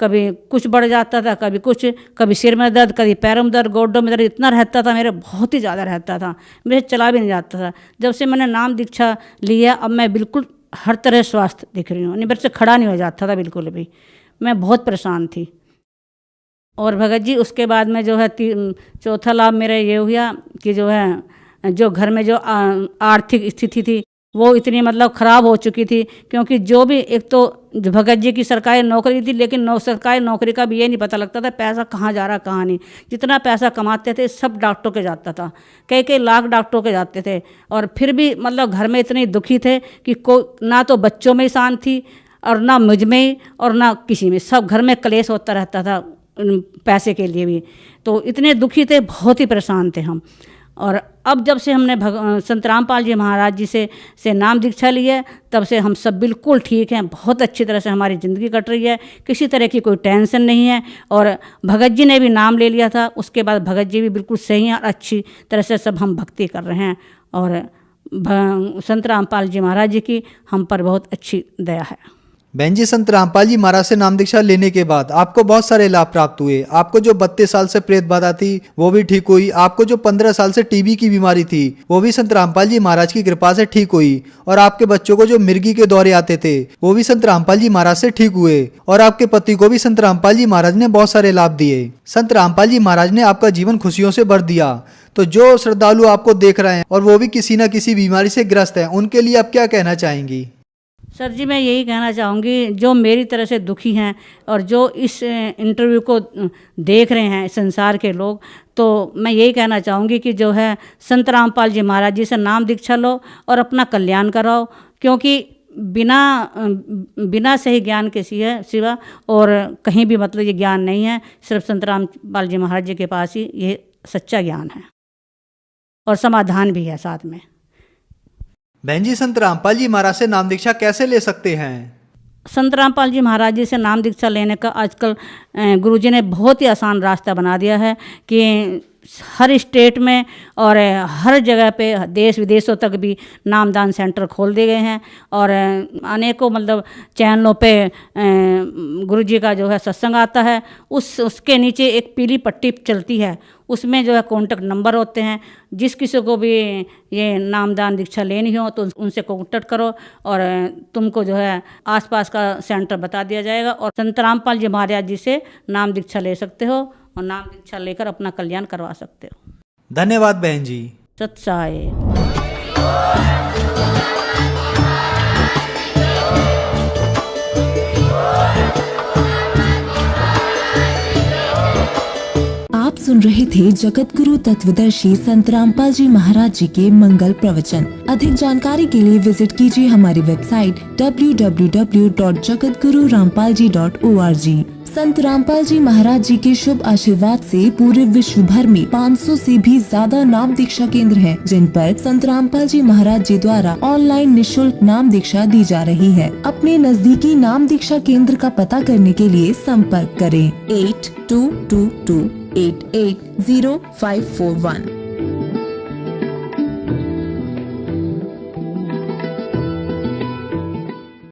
कभी कुछ बढ़ जाता था, कभी कुछ, कभी सिर में दर्द, कभी पैरों में दर्द, गोड्डों में दर्द इतना रहता था मेरे, बहुत ही ज़्यादा रहता था, मुझे चला भी नहीं जाता था। जब से मैंने नाम दीक्षा लिया अब मैं बिल्कुल हर तरह स्वस्थ दिख रही हूँ। नहीं मेरे से खड़ा नहीं हो जाता था बिल्कुल भी, मैं बहुत परेशान थी। और भगत जी उसके बाद में जो है चौथा लाभ मेरा ये हुआ कि जो है जो घर में जो आर्थिक स्थिति थी वो इतनी मतलब ख़राब हो चुकी थी, क्योंकि जो भी एक तो भगत जी की सरकारी नौकरी थी, लेकिन सरकारी नौकरी का भी ये नहीं पता लगता था पैसा कहाँ जा रहा कहाँ नहीं। जितना पैसा कमाते थे सब डॉक्टरों के जाता था, कई लाख डॉक्टरों के जाते थे। और फिर भी मतलब घर में इतने दुखी थे कि ना तो बच्चों में शांत थी, और ना मुझ में, और ना किसी में, सब घर में क्लेश होता रहता था पैसे के लिए भी। तो इतने दुखी थे, बहुत ही परेशान थे हम। और अब जब से हमने संत रामपाल जी महाराज जी से नाम दीक्षा ली है तब से हम सब बिल्कुल ठीक हैं, बहुत अच्छी तरह से हमारी ज़िंदगी कट रही है, किसी तरह की कोई टेंशन नहीं है। और भगत जी ने भी नाम ले लिया था, उसके बाद भगत जी भी बिल्कुल सही हैं और अच्छी तरह से सब हम भक्ति कर रहे हैं। और संत रामपाल जी महाराज जी की हम पर बहुत अच्छी दया है। बहन जी, संत रामपाल जी महाराज से नाम दीक्षा लेने के बाद आपको बहुत सारे लाभ प्राप्त हुए। आपको जो 32 साल से प्रेत बाधा थी वो भी ठीक हुई। आपको जो 15 साल से टीबी की बीमारी थी वो भी संत रामपाल जी महाराज की कृपा से ठीक हुई। और आपके बच्चों को जो मिर्गी के दौरे आते थे वो भी संत रामपाल जी महाराज से ठीक हुए। और आपके पति को भी संत रामपाल जी महाराज ने बहुत सारे लाभ दिए। संत रामपाल जी महाराज ने आपका जीवन खुशियों से भर दिया। तो जो श्रद्धालु आपको देख रहे हैं और वो भी किसी न किसी बीमारी से ग्रस्त है, उनके लिए आप क्या कहना चाहेंगी? सर जी मैं यही कहना चाहूँगी, जो मेरी तरह से दुखी हैं और जो इस इंटरव्यू को देख रहे हैं संसार के लोग, तो मैं यही कहना चाहूँगी कि जो है संत रामपाल जी महाराज जी से नाम दीक्षा लो और अपना कल्याण कराओ, क्योंकि बिना सही ज्ञान के सिवा और कहीं भी मतलब ये ज्ञान नहीं है। सिर्फ संत रामपाल जी महाराज जी के पास ही ये सच्चा ज्ञान है और समाधान भी है साथ में। बहन जी, संत रामपाल जी महाराज से नाम दीक्षा कैसे ले सकते हैं? संत रामपाल जी महाराज जी से नाम दीक्षा लेने का आजकल गुरुजी ने बहुत ही आसान रास्ता बना दिया है कि हर स्टेट में और हर जगह पे देश विदेशों तक भी नामदान सेंटर खोल दिए गए हैं और अनेकों मतलब चैनलों पे गुरुजी का जो है सत्संग आता है। उसके नीचे एक पीली पट्टी चलती है, उसमें जो है कॉन्टेक्ट नंबर होते हैं। जिस किसी को भी ये नामदान दीक्षा लेनी हो तो उनसे कॉन्टेक्ट करो और तुमको जो है आसपास का सेंटर बता दिया जाएगा और संत रामपाल जी महाराज जी से नाम दीक्षा ले सकते हो और नाम दीक्षा लेकर अपना कल्याण करवा सकते हो। धन्यवाद बहन जी। सत साई। आप सुन रहे थे जगत गुरु तत्वदर्शी संत रामपाल जी महाराज जी के मंगल प्रवचन। अधिक जानकारी के लिए विजिट कीजिए हमारी वेबसाइट www.jagatgururampalji.org। संत रामपाल जी महाराज जी के शुभ आशीर्वाद से पूरे विश्व भर में 500 से भी ज्यादा नाम दीक्षा केंद्र हैं, जिन पर संत रामपाल जी महाराज जी द्वारा ऑनलाइन निशुल्क नाम दीक्षा दी जा रही है। अपने नजदीकी नाम दीक्षा केंद्र का पता करने के लिए संपर्क करें 8222880541।